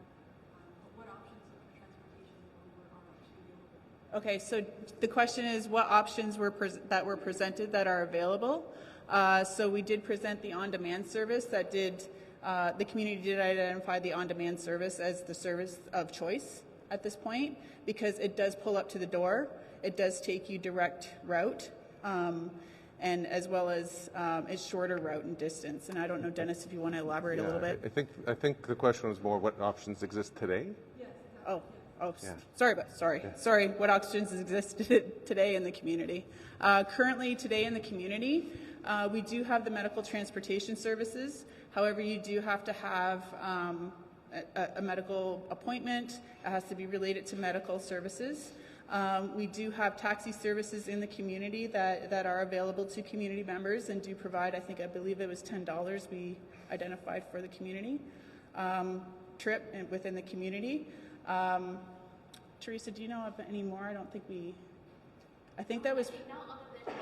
What options of transportation are actually available? Okay, so the question is what options that were presented that are available. So we did present the on-demand service that did, the community did identify the on-demand service as the service of choice at this point because it does pull up to the door. It does take you direct route, and as well as it's shorter route and distance. And I don't know, Dennis, if you want to elaborate a little bit. I think the question was more what options exist today. Oh, Yeah. sorry. What options exist today in the community? Currently, today in the community, we do have the medical transportation services. However, you do have to have a medical appointment. It has to be related to medical services. We do have taxi services in the community that are available to community members and do provide, I believe it was $10 we identified for the community trip within the community. Teresa, do you know of any more? I don't think I think that was... Now, other than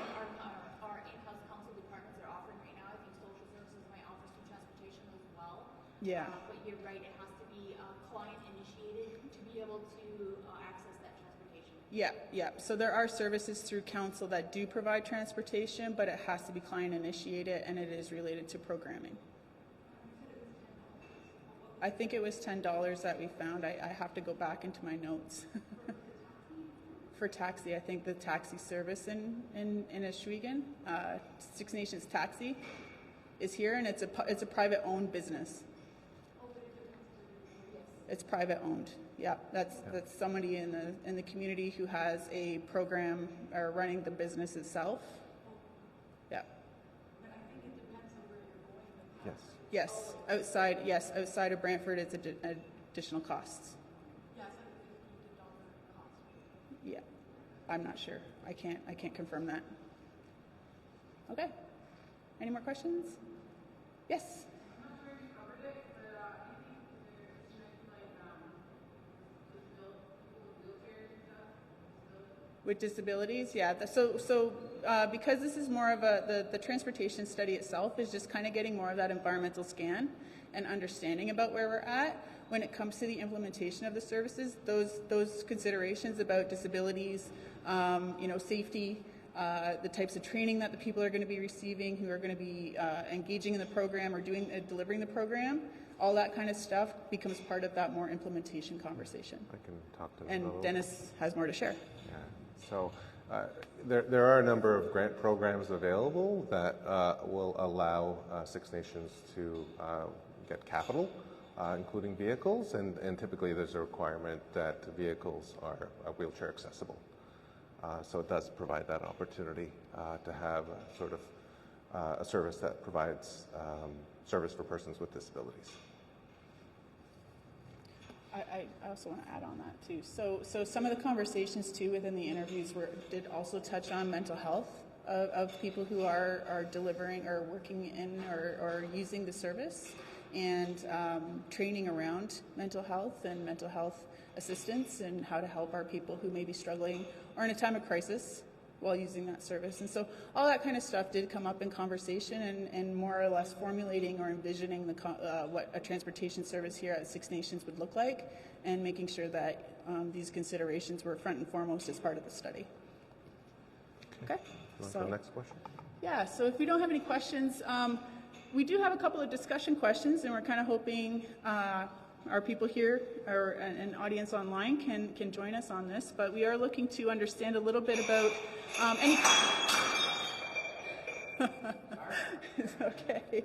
our in-house council departments are offering right now, I think social services might offer some transportation as well. Yeah. But you're right, it has to be client-initiated to be able to access that transportation. Yeah. So there are services through council that do provide transportation, but it has to be client-initiated and it is related to programming. I think it was $10 that we found. I have to go back into my notes. For taxi, I think the taxi service in Oswego, Six Nations Taxi, is here, and it's a private owned business. It's private owned. Yeah, that's somebody in the community who has a program or running the business itself. Yeah. But I think it depends on where you're going with that. Yes, outside of Brantford, it's additional costs. Yeah, it's like a $50 cost. Yeah, I'm not sure. I can't confirm that. Okay. Any more questions? Yes. I'm not sure if you covered it, but do you think there's wheelchairs and stuff? With disabilities, yeah. So because this is more of the transportation study itself is just kind of getting more of that environmental scan and understanding about where we're at. When it comes to the implementation of the services, those considerations about disabilities, safety, the types of training that the people are going to be receiving, who are going to be engaging in the program or delivering the program, all that kind of stuff becomes part of that more implementation conversation. I can talk to them. And Dennis has more to share. Yeah. So there are a number of grant programs available that will allow Six Nations to get capital, including vehicles, and typically there's a requirement that vehicles are wheelchair accessible. So it does provide that opportunity to have sort of a service that provides service for persons with disabilities. I also want to add on that too. So some of the conversations too within the interviews did also touch on mental health of people who are delivering or working in or using the service, and training around mental health and mental health assistance and how to help our people who may be struggling or in a time of crisis while using that service. And so all that kind of stuff did come up in conversation and more or less formulating or envisioning what a transportation service here at Six Nations would look like, and making sure that these considerations were front and foremost as part of the study. Okay. So the next question? Yeah, so if we don't have any questions, we do have a couple of discussion questions, and we're kind of hoping our people here or an audience online can join us on this, but we are looking to understand a little bit about any... It's okay.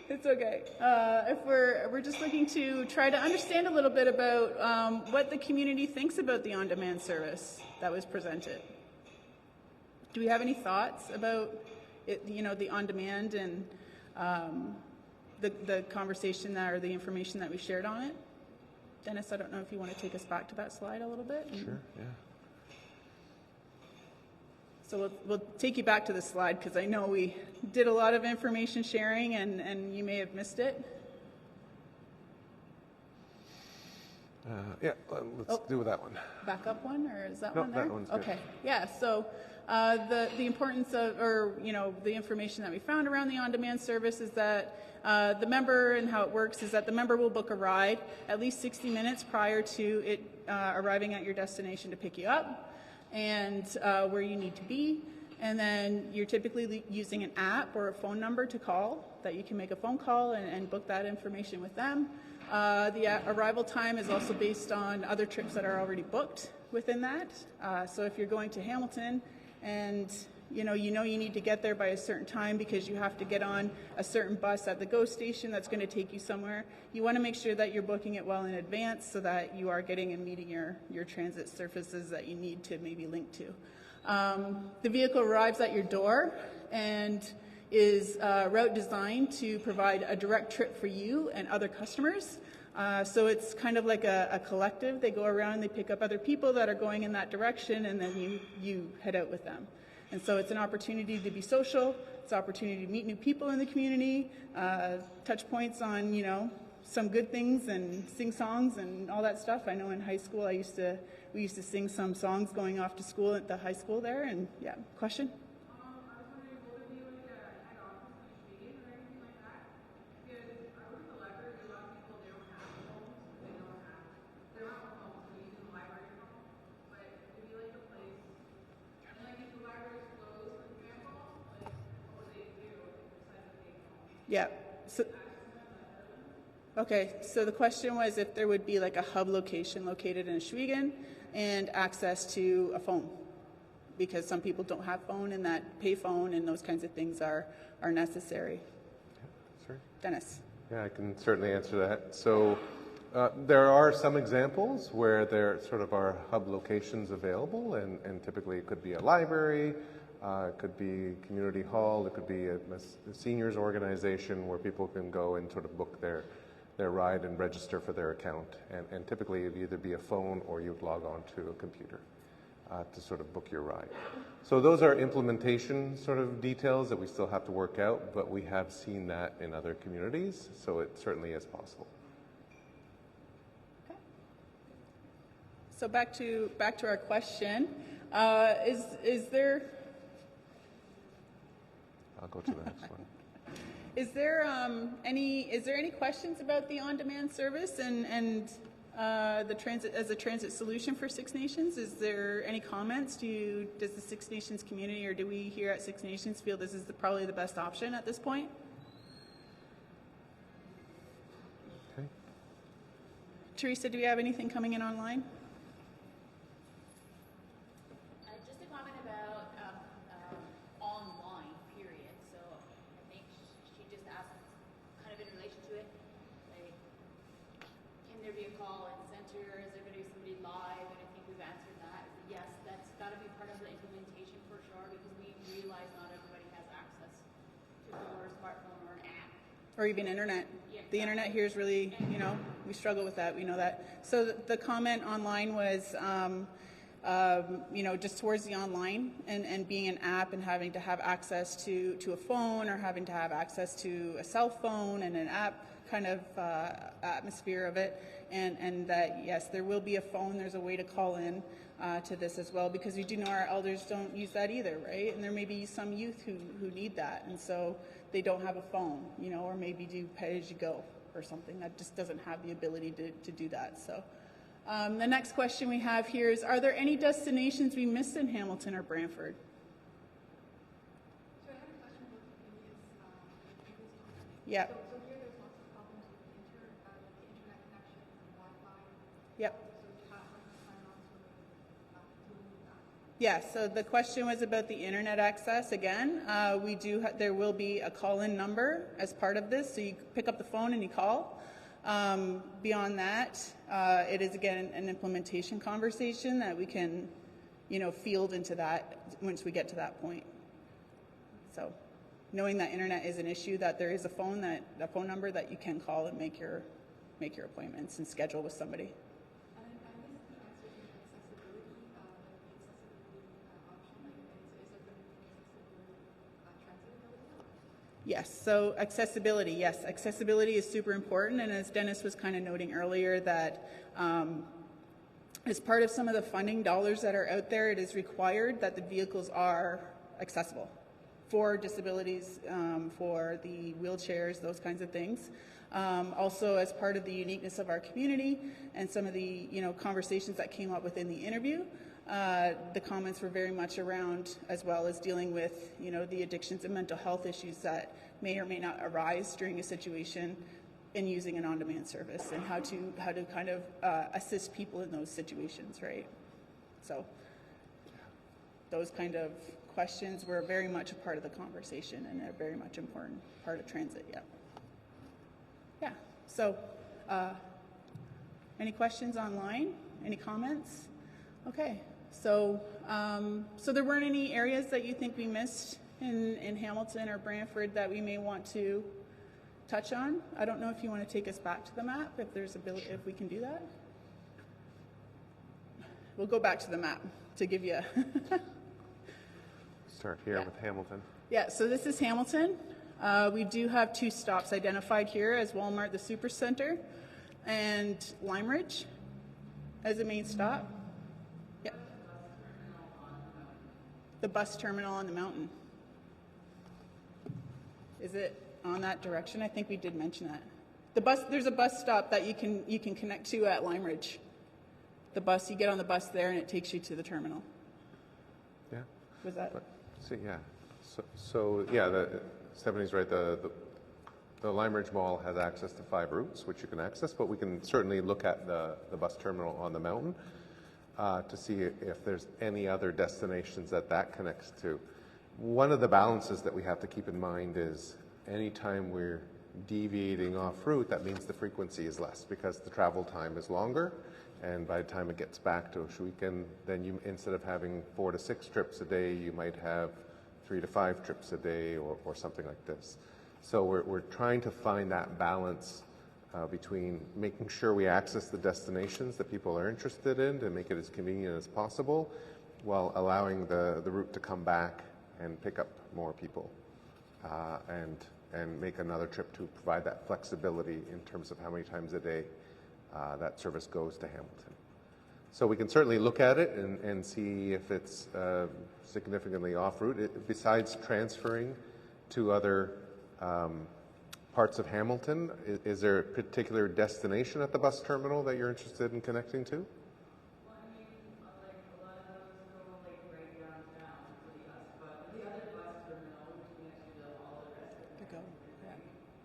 It's okay. If we're just looking to try to understand a little bit about what the community thinks about the on-demand service that was presented. Do we have any thoughts about it, the on-demand and the conversation or the information that we shared on it? Dennis, I don't know if you want to take us back to that slide a little bit. Sure, yeah. So we'll take you back to the slide because I know we did a lot of information sharing and you may have missed it. Let's do that one. Backup one, or is that No, one there? that one's good. Okay, yeah. So the importance of, or the information that we found around the on-demand service is that the member, and how it works is that the member will book a ride at least 60 minutes prior to it arriving at your destination to pick you up and where you need to be. And then you're typically using an app or a phone number to call, that you can make a phone call and book that information with them. The arrival time is also based on other trips that are already booked within that. So if you're going to Hamilton and you need to get there by a certain time because you have to get on a certain bus at the GO station that's going to take you somewhere, you want to make sure that you're booking it well in advance so that you are getting and meeting your transit services that you need to maybe link to. The vehicle arrives at your door and is route designed to provide a direct trip for you and other customers. So it's kind of like a collective. They go around, they pick up other people that are going in that direction, and then you head out with them. And so it's an opportunity to be social. It's an opportunity to meet new people in the community, touch points on, some good things and sing songs and all that stuff. I know in high school we used to sing some songs going off to school at the high school there. And yeah, question? Yeah. So the question was if there would be like a hub location located in Schweigen and access to a phone, because some people don't have phone and that pay phone and those kinds of things are necessary. Yeah, sure. Dennis. Yeah, I can certainly answer that. So there are some examples where there sort of are hub locations available, and typically it could be a library, it could be community hall, it could be a seniors organization where people can go and sort of book their ride and register for their account. And typically it would either be a phone or you'd log on to a computer to sort of book your ride. So those are implementation sort of details that we still have to work out, but we have seen that in other communities, so it certainly is possible. Okay. So back to our question. Is there... I'll go to the next one. Is there any questions about the on-demand service and the transit as a transit solution for Six Nations? Is there any comments? Does the Six Nations community, or do we here at Six Nations feel this is probably the best option at this point? Okay. Teresa, do we have anything coming in online? Just a comment about online, period. So I think she just asked kind of in relation to it, like, can there be a call in center? Is there going to be somebody live? And I think we've answered that. Yes, that's got to be part of the implementation for sure, because we realize not everybody has access to phone or smartphone or an app. Or even internet. Yeah, the internet here is really, we struggle with that. We know that. So the comment online was, just towards the online and being an app and having to have access to a phone or having to have access to a cell phone and an app kind of atmosphere of it. And that, yes, there will be a phone. There's a way to call in to this as well, because we do know our elders don't use that either, right? And there may be some youth who need that. And so they don't have a phone, or maybe do pay as you go or something that just doesn't have the ability to do that. So the next question we have here is, are there any destinations we missed in Hamilton or Brantford? So I have a question about the Yeah. So here there's lots of problems with the internet connection and Wi-Fi. Yep. So how do you plan on sort of dealing with that? Yeah, so the question was about the internet access again. There will be a call-in number as part of this, so you pick up the phone and you call. Beyond that, it is again an implementation conversation that we can, field into that once we get to that point. So, knowing that internet is an issue, that there is a phone number that you can call and make your appointments and schedule with somebody. And I guess the answer to accessibility, option, is it Yes, so accessibility, yes, accessibility is super important, and as Dennis was kind of noting earlier, that as part of some of the funding dollars that are out there, it is required that the vehicles are accessible for disabilities, for the wheelchairs, those kinds of things. Also, as part of the uniqueness of our community and some of the conversations that came up within the interview, the comments were very much around, as well as dealing with the addictions and mental health issues that may or may not arise during a situation in using an on-demand service, and how to kind of assist people in those situations, right? So those kind of questions were very much a part of the conversation and a very much important part of transit. Yeah. So any questions online? Any comments? Okay. So so there weren't any areas that you think we missed in Hamilton or Brantford that we may want to touch on? I don't know if you want to take us back to the map, if we can do that. We'll go back to the map to give you Start here with Hamilton. Yeah, so this is Hamilton. We do have 2 stops identified here as Walmart, the Supercenter, and Lime Ridge as a main stop. Yeah. The bus terminal on the mountain. Is it on that direction? I think we did mention that. There's a bus stop that you can connect to at Lime Ridge. The bus, you get on the bus there and it takes you to the terminal. Yeah. Was that? So yeah, Stephanie's right. The Lime Ridge Mall has access to 5 routes, which you can access, but we can certainly look at the bus terminal on the mountain to see if there's any other destinations that connects to. One of the balances that we have to keep in mind is anytime we're deviating off route, that means the frequency is less because the travel time is longer, and by the time it gets back to Oshuikan, then you, instead of having 4 to 6 trips a day, you might have 3 to 5 trips a day or something like this. So we're trying to find that balance between making sure we access the destinations that people are interested in to make it as convenient as possible, while allowing the route to come back and pick up more people and make another trip to provide that flexibility in terms of how many times a day that service goes to Hamilton. So we can certainly look at it and see if it's significantly off route. Besides transferring to other parts of Hamilton, is there a particular destination at the bus terminal that you're interested in connecting to?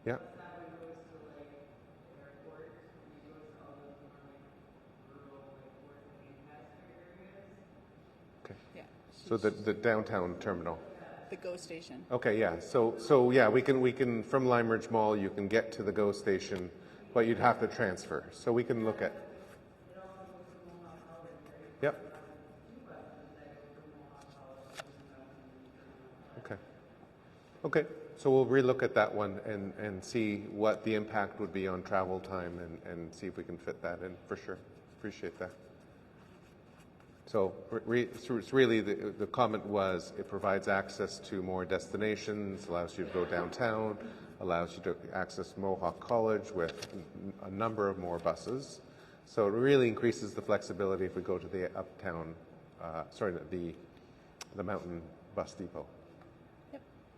Yeah. Okay. Yeah. So the downtown terminal. The GO station. Okay, yeah. So yeah, we can from Lime Ridge Mall you can get to the GO station, but you'd have to transfer. So we can look at. Yep. Okay. Okay. So we'll relook at that one and see what the impact would be on travel time and see if we can fit that in for sure. Appreciate that. So it's really the comment was it provides access to more destinations, allows you to go downtown, allows you to access Mohawk College with a number of more buses. So it really increases the flexibility if we go to the uptown, the mountain bus depot.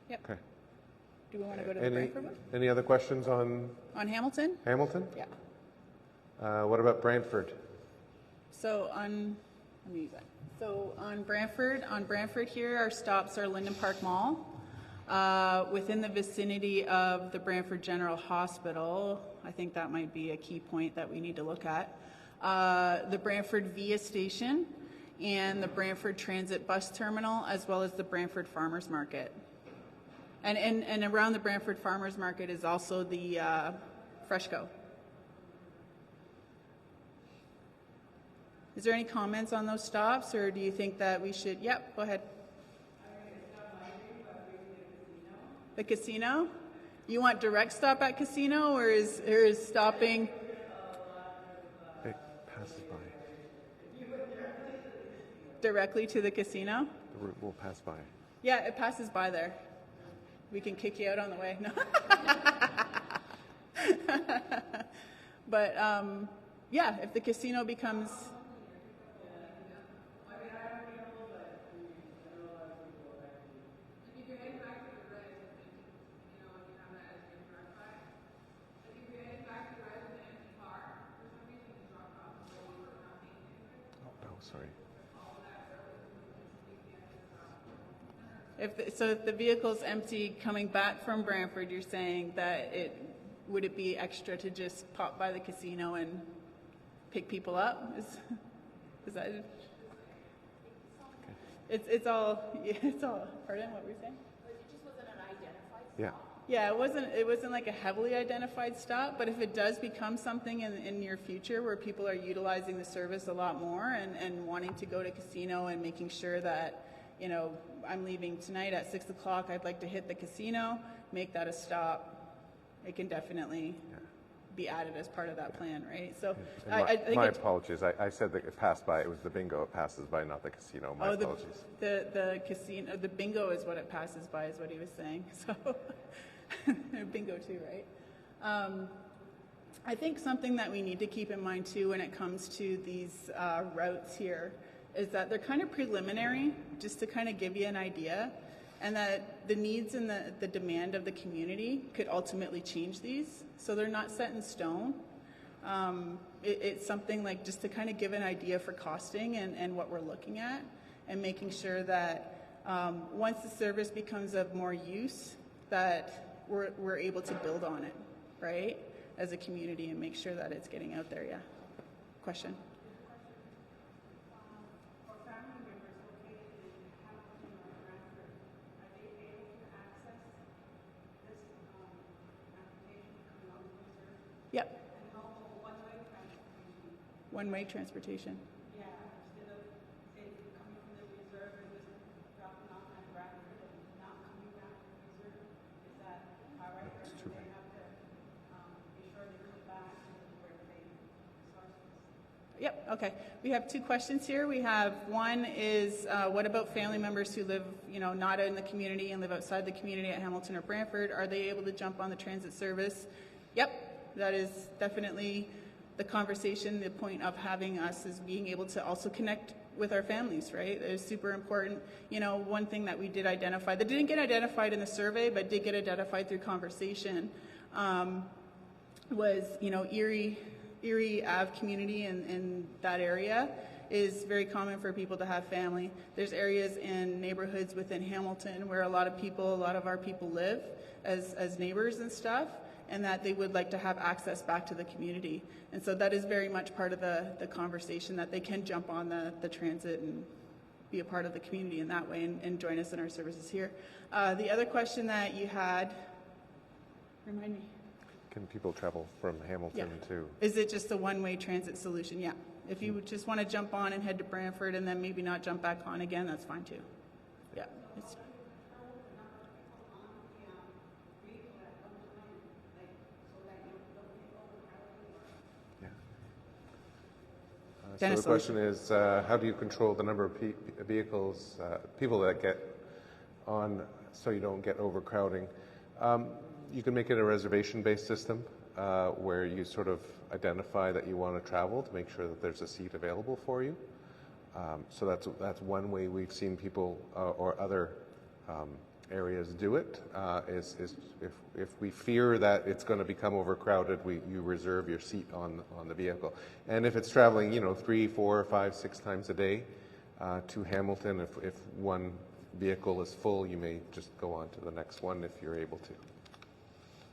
Yep. Okay. Do we want to go to the Brantford one? Any other questions on Hamilton? Hamilton? Yeah. What about Brantford? So let me use that. So on Brantford here, our stops are Linden Park Mall. Within the vicinity of the Brantford General Hospital, I think that might be a key point that we need to look at. The Brantford Via Station and the Brantford Transit Bus Terminal, as well as the Brantford Farmers Market. And around the Brantford Farmers Market is also the Freshco. Is there any comments on those stops, or do you think that we should? Yep, go ahead. The casino? You want direct stop at casino, or is stopping? It passes by. Directly to the casino? The route will pass by. Yeah, it passes by there. We can kick you out on the way. No. But yeah, if the casino becomes Oh, sorry. if the vehicle's empty coming back from Brantford, you're saying that would it be extra to just pop by the casino and pick people up? Is that it? It's all pardon what we're saying? Yeah. Yeah, it wasn't like a heavily identified stop, but if it does become something in near future where people are utilizing the service a lot more and wanting to go to casino and making sure that, you know, I'm leaving tonight at 6 o'clock, I'd like to hit the casino, make that a stop, it can definitely be added as part of that plan, right? So And I think my apologies. I said that it passed by. It was the bingo. It passes by, not the casino. My apologies. the casino, the bingo is what it passes by, is what he was saying. So bingo too, right? I think something that we need to keep in mind too when it comes to these routes here is that they're kind of preliminary, just to kind of give you an idea, and that the needs and the demand of the community could ultimately change these. So they're not set in stone. It's something like just to kind of give an idea for costing and what we're looking at, and making sure that once the service becomes of more use, that we're able to build on it, right, as a community, and make sure that it's getting out there. Yeah. Question? For family members located in Hamilton or Brantford, are they able to access this application coming out of the reserve? Yep. And how one-way transportation? One-way transportation. Yeah, instead of say coming from the reserve and just dropping off at Bradford and not coming back to the reserve, is that correct? Or do they have to be sure they come back to where they source this? Yep, okay. We have two questions here. We have one is, what about family members who live, you know, not in the community and live outside the community at Hamilton or Brantford? Are they able to jump on the transit service? Yep, that is definitely the conversation. The point of having us is being able to also connect with our families, right? It is super important. You know, one thing that we did identify, that didn't get identified in the survey, but did get identified through conversation, was, you know, Erie Ave community in that area is very common for people to have family. There's areas in neighborhoods within Hamilton where a lot of our people live as neighbors and stuff, and that they would like to have access back to the community. And so that is very much part of the conversation, that they can jump on the transit and be a part of the community in that way and join us in our services here. The other question that you had, remind me. Can people travel from Hamilton to? Is it just a one-way transit solution? Yeah. If you would just want to jump on and head to Brantford and then maybe not jump back on again, that's fine too. Yeah. Yeah. So Dennis, the question is, how do you control the number of vehicles, people that get on, so you don't get overcrowding? You can make it a reservation-based system where you sort of identify that you want to travel to make sure that there's a seat available for you. So that's one way we've seen people or other areas do it. Is if we fear that it's going to become overcrowded, you reserve your seat on the vehicle. And if it's traveling, 3, 4, 5, 6 times a day to Hamilton, if one vehicle is full, you may just go on to the next one if you're able to.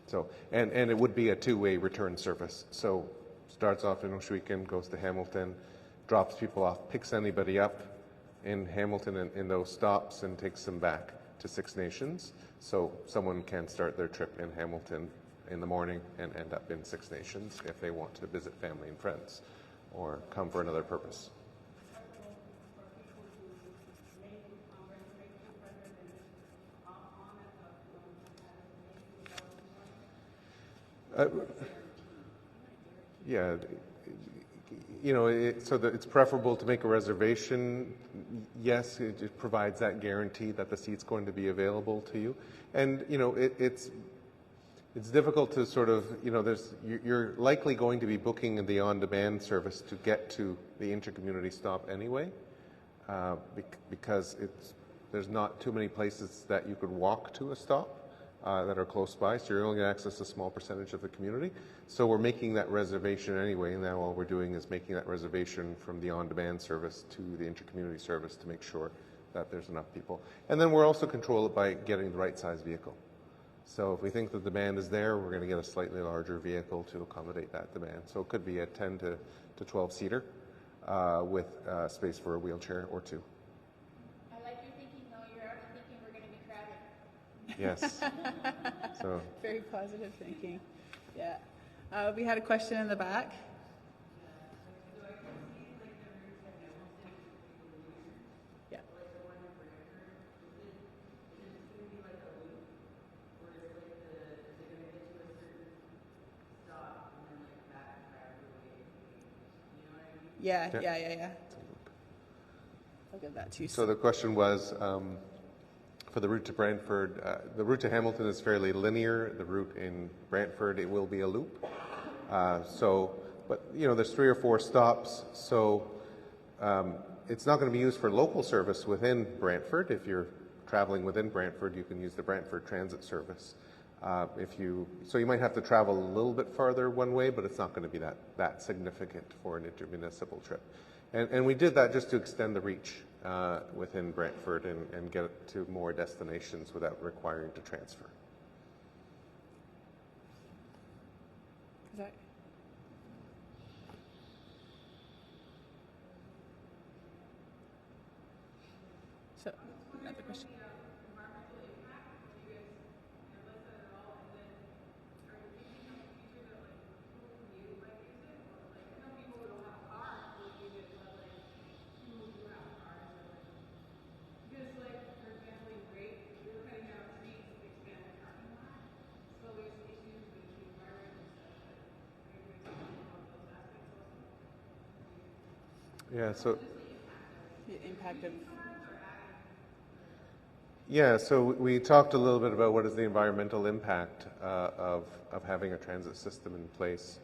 So, and it would be a two-way return service. So starts off in Ohsweken, goes to Hamilton, drops people off, picks anybody up in Hamilton in those stops and takes them back to Six Nations. So someone can start their trip in Hamilton in the morning and end up in Six Nations if they want to visit family and friends or come for another purpose. Yeah, you know, so that it's preferable to make a reservation. Yes, it provides that guarantee that the seat's going to be available to you. And, you know, it's difficult to sort of, you know, you're likely going to be booking the on-demand service to get to the intercommunity stop anyway, because there's not too many places that you could walk to a stop that are close by, so you're only going to access a small percentage of the community. So we're making that reservation anyway, and now all we're doing is making that reservation from the on-demand service to the intercommunity service to make sure that there's enough people. And then we're also control it by getting the right size vehicle. So if we think the demand is there, we're going to get a slightly larger vehicle to accommodate that demand. So it could be a 10 to 12 seater with space for a wheelchair or two. I like your thinking, though. You're already thinking we're going to be crowded. Yes. So Very positive thinking. Yeah. We had a question in the back. Yeah. Yeah. I'll give that to you. So the question was, for the route to Brantford, the route to Hamilton is fairly linear. The route in Brantford, it will be a loop. But you know, there's 3 or 4 stops, so it's not going to be used for local service within Brantford. If you're traveling within Brantford, you can use the Brantford Transit service. So you might have to travel a little bit farther one way, but it's not going to be that significant for an intermunicipal trip. And we did that just to extend the reach within Brantford and get it to more destinations without requiring to transfer. Is that... So, another question. Yeah, so The impact of... yeah, so we talked a little bit about what is the environmental impact of having a transit system in place.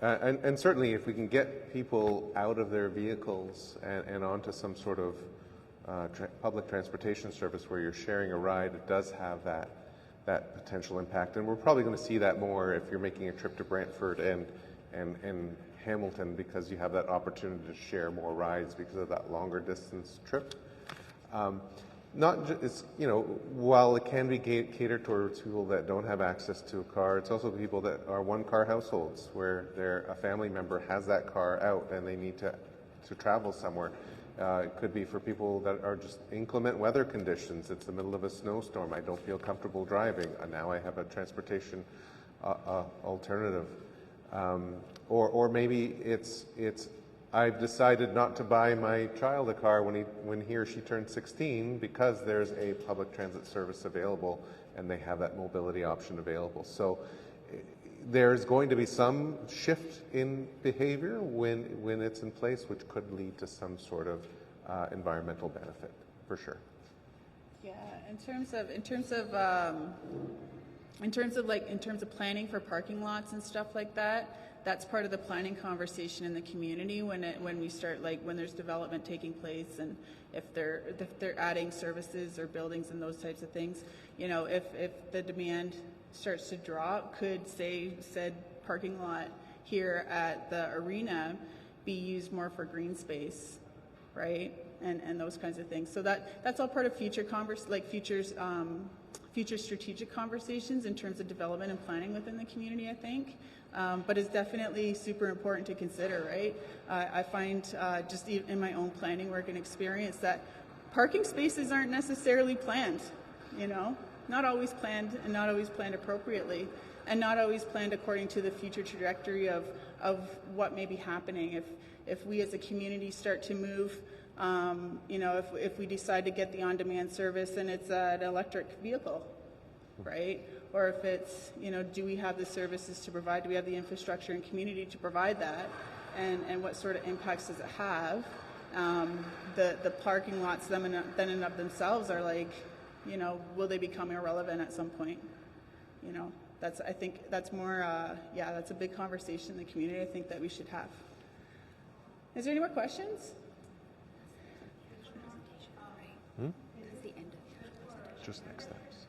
And certainly if we can get people out of their vehicles and onto some sort of public transportation service where you're sharing a ride, it does have that potential impact. And we're probably going to see that more if you're making a trip to Brantford and Hamilton, because you have that opportunity to share more rides because of that longer distance trip. Not just, you know, while it can be catered towards people that don't have access to a car, it's also people that are one-car households where a family member has that car out and they need to travel somewhere. It could be for people that are just inclement weather conditions. It's the middle of a snowstorm. I don't feel comfortable driving. Now I have a transportation alternative. Or maybe it's I've decided not to buy my child a car when he or she turns 16 because there's a public transit service available and they have that mobility option available. So there's going to be some shift in behavior when it's in place, which could lead to some sort of environmental benefit, for sure. Yeah, in terms of planning for parking lots and stuff like that, that's part of the planning conversation in the community when there's development taking place, and if they're adding services or buildings and those types of things. You know, if the demand starts to drop, could said parking lot here at the arena be used more for green space, right? And those kinds of things. So that's all part of future strategic conversations in terms of development and planning within the community, I think. But it's definitely super important to consider, right? I find just in my own planning work and experience that parking spaces aren't necessarily planned, you know? Not always planned, and not always planned appropriately, and not always planned according to the future trajectory of what may be happening. If we as a community start to move, you know, if we decide to get the on-demand service and it's an electric vehicle, right? Or if it's, you know, do we have the services to provide? Do we have the infrastructure and community to provide that? and what sort of impacts does it have. The parking lots then and of themselves are like, will they become irrelevant at some point? I think that's more, that's a big conversation in the community I think that we should have. Is there any more questions? Just next steps.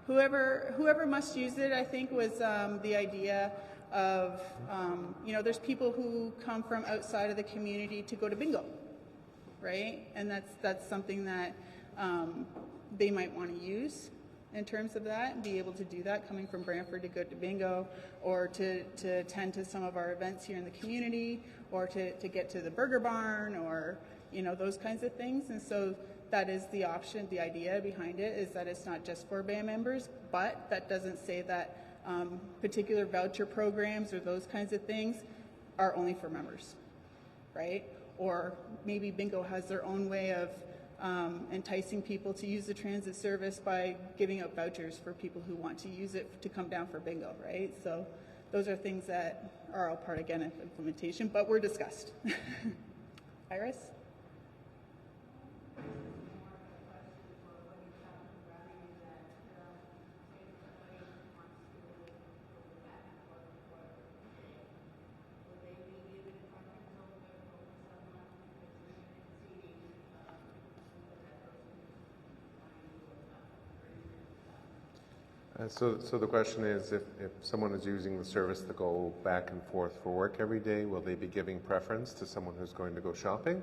Whoever must use it, I think, was the idea of, there's people who come from outside of the community to go to bingo, right? And that's something that they might want to use in terms of that, and be able to do that, coming from Brantford to go to bingo, or to attend to some of our events here in the community, or to get to the Burger Barn, or those kinds of things. And so that is the option. The idea behind it is that it's not just for band members, but that doesn't say that particular voucher programs or those kinds of things are only for members, right? Or maybe bingo has their own way of enticing people to use the transit service by giving out vouchers for people who want to use it to come down for bingo, right? So those are things that are all part, again, of implementation, but were discussed. Iris? So the question is, if someone is using the service to go back and forth for work every day, will they be giving preference to someone who's going to go shopping?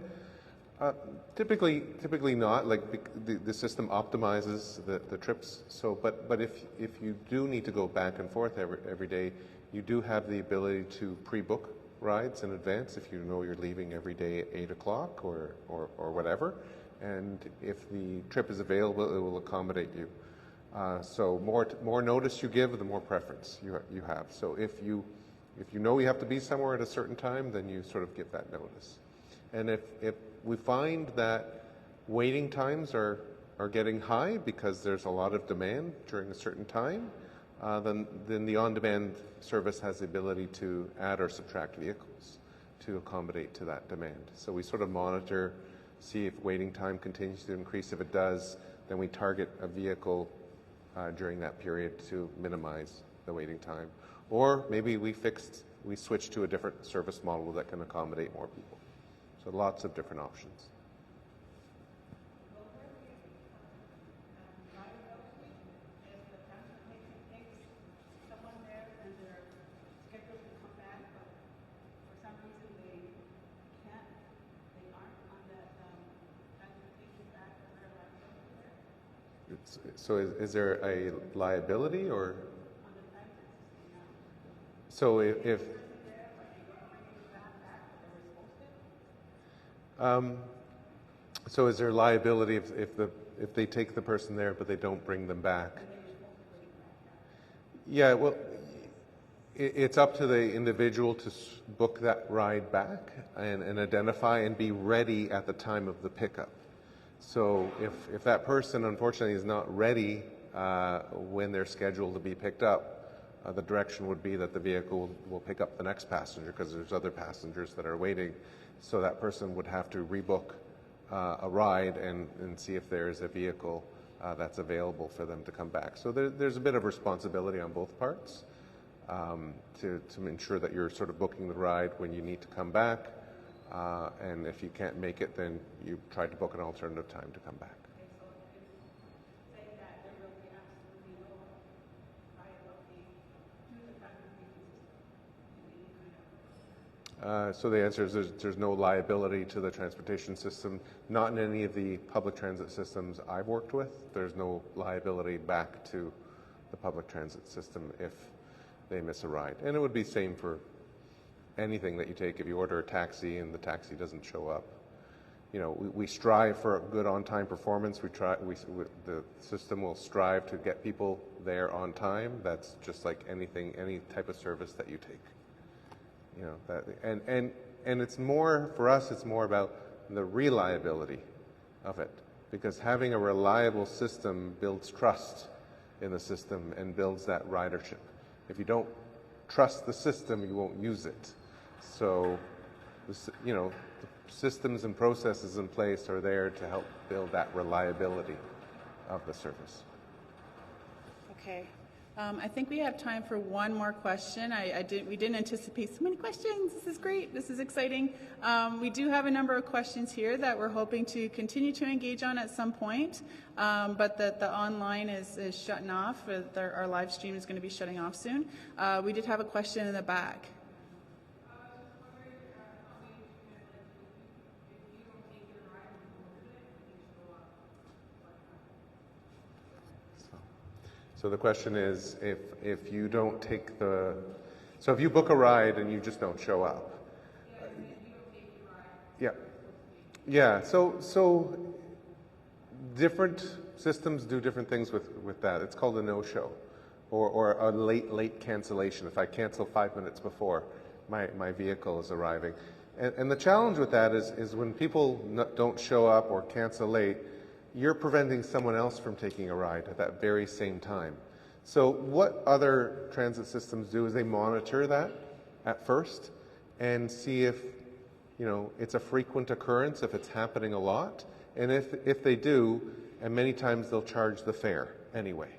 Typically not. Like the system optimizes the trips. So, but if you do need to go back and forth every day, you do have the ability to pre-book rides in advance if you know you're leaving every day at 8 o'clock or whatever. And if the trip is available, it will accommodate you. So more notice you give, the more preference you have. So if you know you have to be somewhere at a certain time, then you sort of give that notice. And if we find that waiting times are getting high because there's a lot of demand during a certain time, then the on-demand service has the ability to add or subtract vehicles to accommodate to that demand. So we sort of monitor, see if waiting time continues to increase. If it does, then we target a vehicle during that period to minimize the waiting time. Or maybe we switch to a different service model that can accommodate more people. So lots of different options. So is there a liability, or so if so is there liability if they take the person there but they don't bring them back? Yeah, well, it's up to the individual to book that ride back and identify and be ready at the time of the pickup. So if that person, unfortunately, is not ready when they're scheduled to be picked up, the direction would be that the vehicle will pick up the next passenger because there's other passengers that are waiting. So that person would have to rebook a ride and see if there is a vehicle that's available for them to come back. So there's a bit of responsibility on both parts to ensure that you're sort of booking the ride when you need to come back. And if you can't make it, then you try to book an alternative time to come back. So the answer is there's no liability to the transportation system. Not in any of the public transit systems I've worked with. There's no liability back to the public transit system if they miss a ride. And it would be the same for anything that you take. If you order a taxi and the taxi doesn't show up, we strive for a good on-time performance. The system will strive to get people there on time. That's just like anything, any type of service that you take. And it's more, for us, it's more about the reliability of it, because having a reliable system builds trust in the system and builds that ridership. If you don't trust the system, you won't use it. So, you know, the systems and processes in place are there to help build that reliability of the service. Okay. I think we have time for one more question. We didn't anticipate so many questions. This is great. This is exciting. We do have a number of questions here that we're hoping to continue to engage on at some point, but the online is shutting off. Our live stream is going to be shutting off soon. We did have a question in the back. So the question is, if you don't take so if you book a ride and you just don't show up. Yeah. So different systems do different things with that. It's called a no-show, or a late cancellation. If I cancel 5 minutes before my vehicle is arriving, and the challenge with that is when people don't show up or cancel late, you're preventing someone else from taking a ride at that very same time. So what other transit systems do is they monitor that at first and see if, you know, it's a frequent occurrence, if it's happening a lot, and if they do, and many times they'll charge the fare anyway.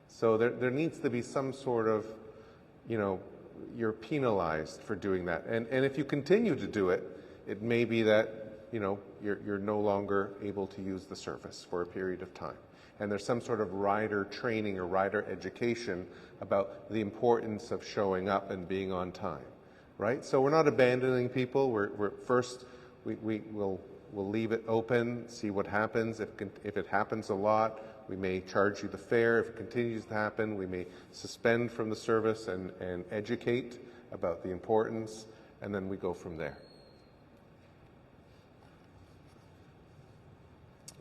So there needs to be some sort of, you know, you're penalized for doing that. And if you continue to do it, it may be that, you know, you're no longer able to use the service for a period of time. And there's some sort of rider training or rider education about the importance of showing up and being on time, right? So we're not abandoning people. We'll leave it open, see what happens. If it happens a lot, we may charge you the fare. If it continues to happen, we may suspend from the service and educate about the importance, and then we go from there.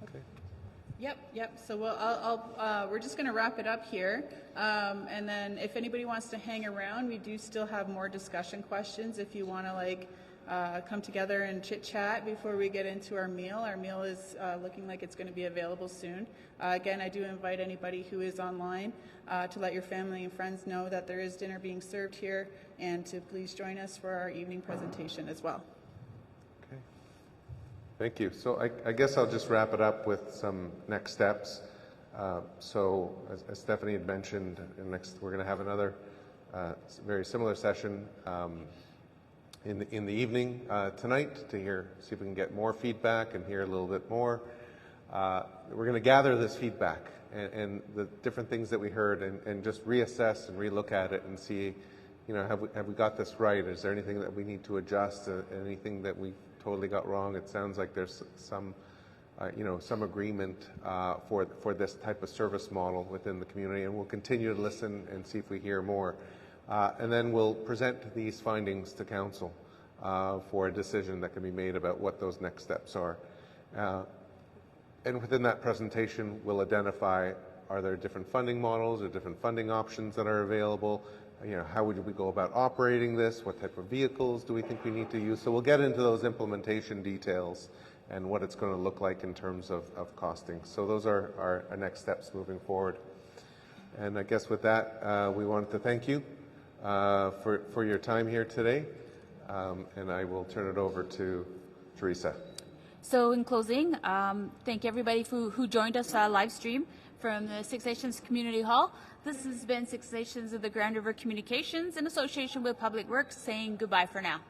Okay. Yep. So we're just going to wrap it up here. And then if anybody wants to hang around, we do still have more discussion questions if you want to come together and chit-chat before we get into our meal. Our meal is looking like it's going to be available soon. Again, I do invite anybody who is online to let your family and friends know that there is dinner being served here, and to please join us for our evening presentation as well. Okay. Thank you. So I guess I'll just wrap it up with some next steps. So as Stephanie had mentioned, we're going to have another very similar session in the evening tonight to see if we can get more feedback and hear a little bit more. We're going to gather this feedback and the different things that we heard and just reassess and relook at it and see, you know, have we got this right? Is there anything that we need to adjust? Anything that we totally got wrong? It sounds like there's some agreement for this type of service model within the community, and we'll continue to listen and see if we hear more. And then we'll present these findings to Council for a decision that can be made about what those next steps are. And within that presentation, we'll identify, are there different funding models or different funding options that are available? You know, how would we go about operating this? What type of vehicles do we think we need to use? So we'll get into those implementation details and what it's going to look like in terms of costing. So those are our next steps moving forward. And I guess with that, we wanted to thank you for your time here today. And I will turn it over to Teresa. So in closing, thank everybody who joined us live stream from the Six Nations Community Hall. This has been Six Nations of the Grand River Communications in association with Public Works saying goodbye for now.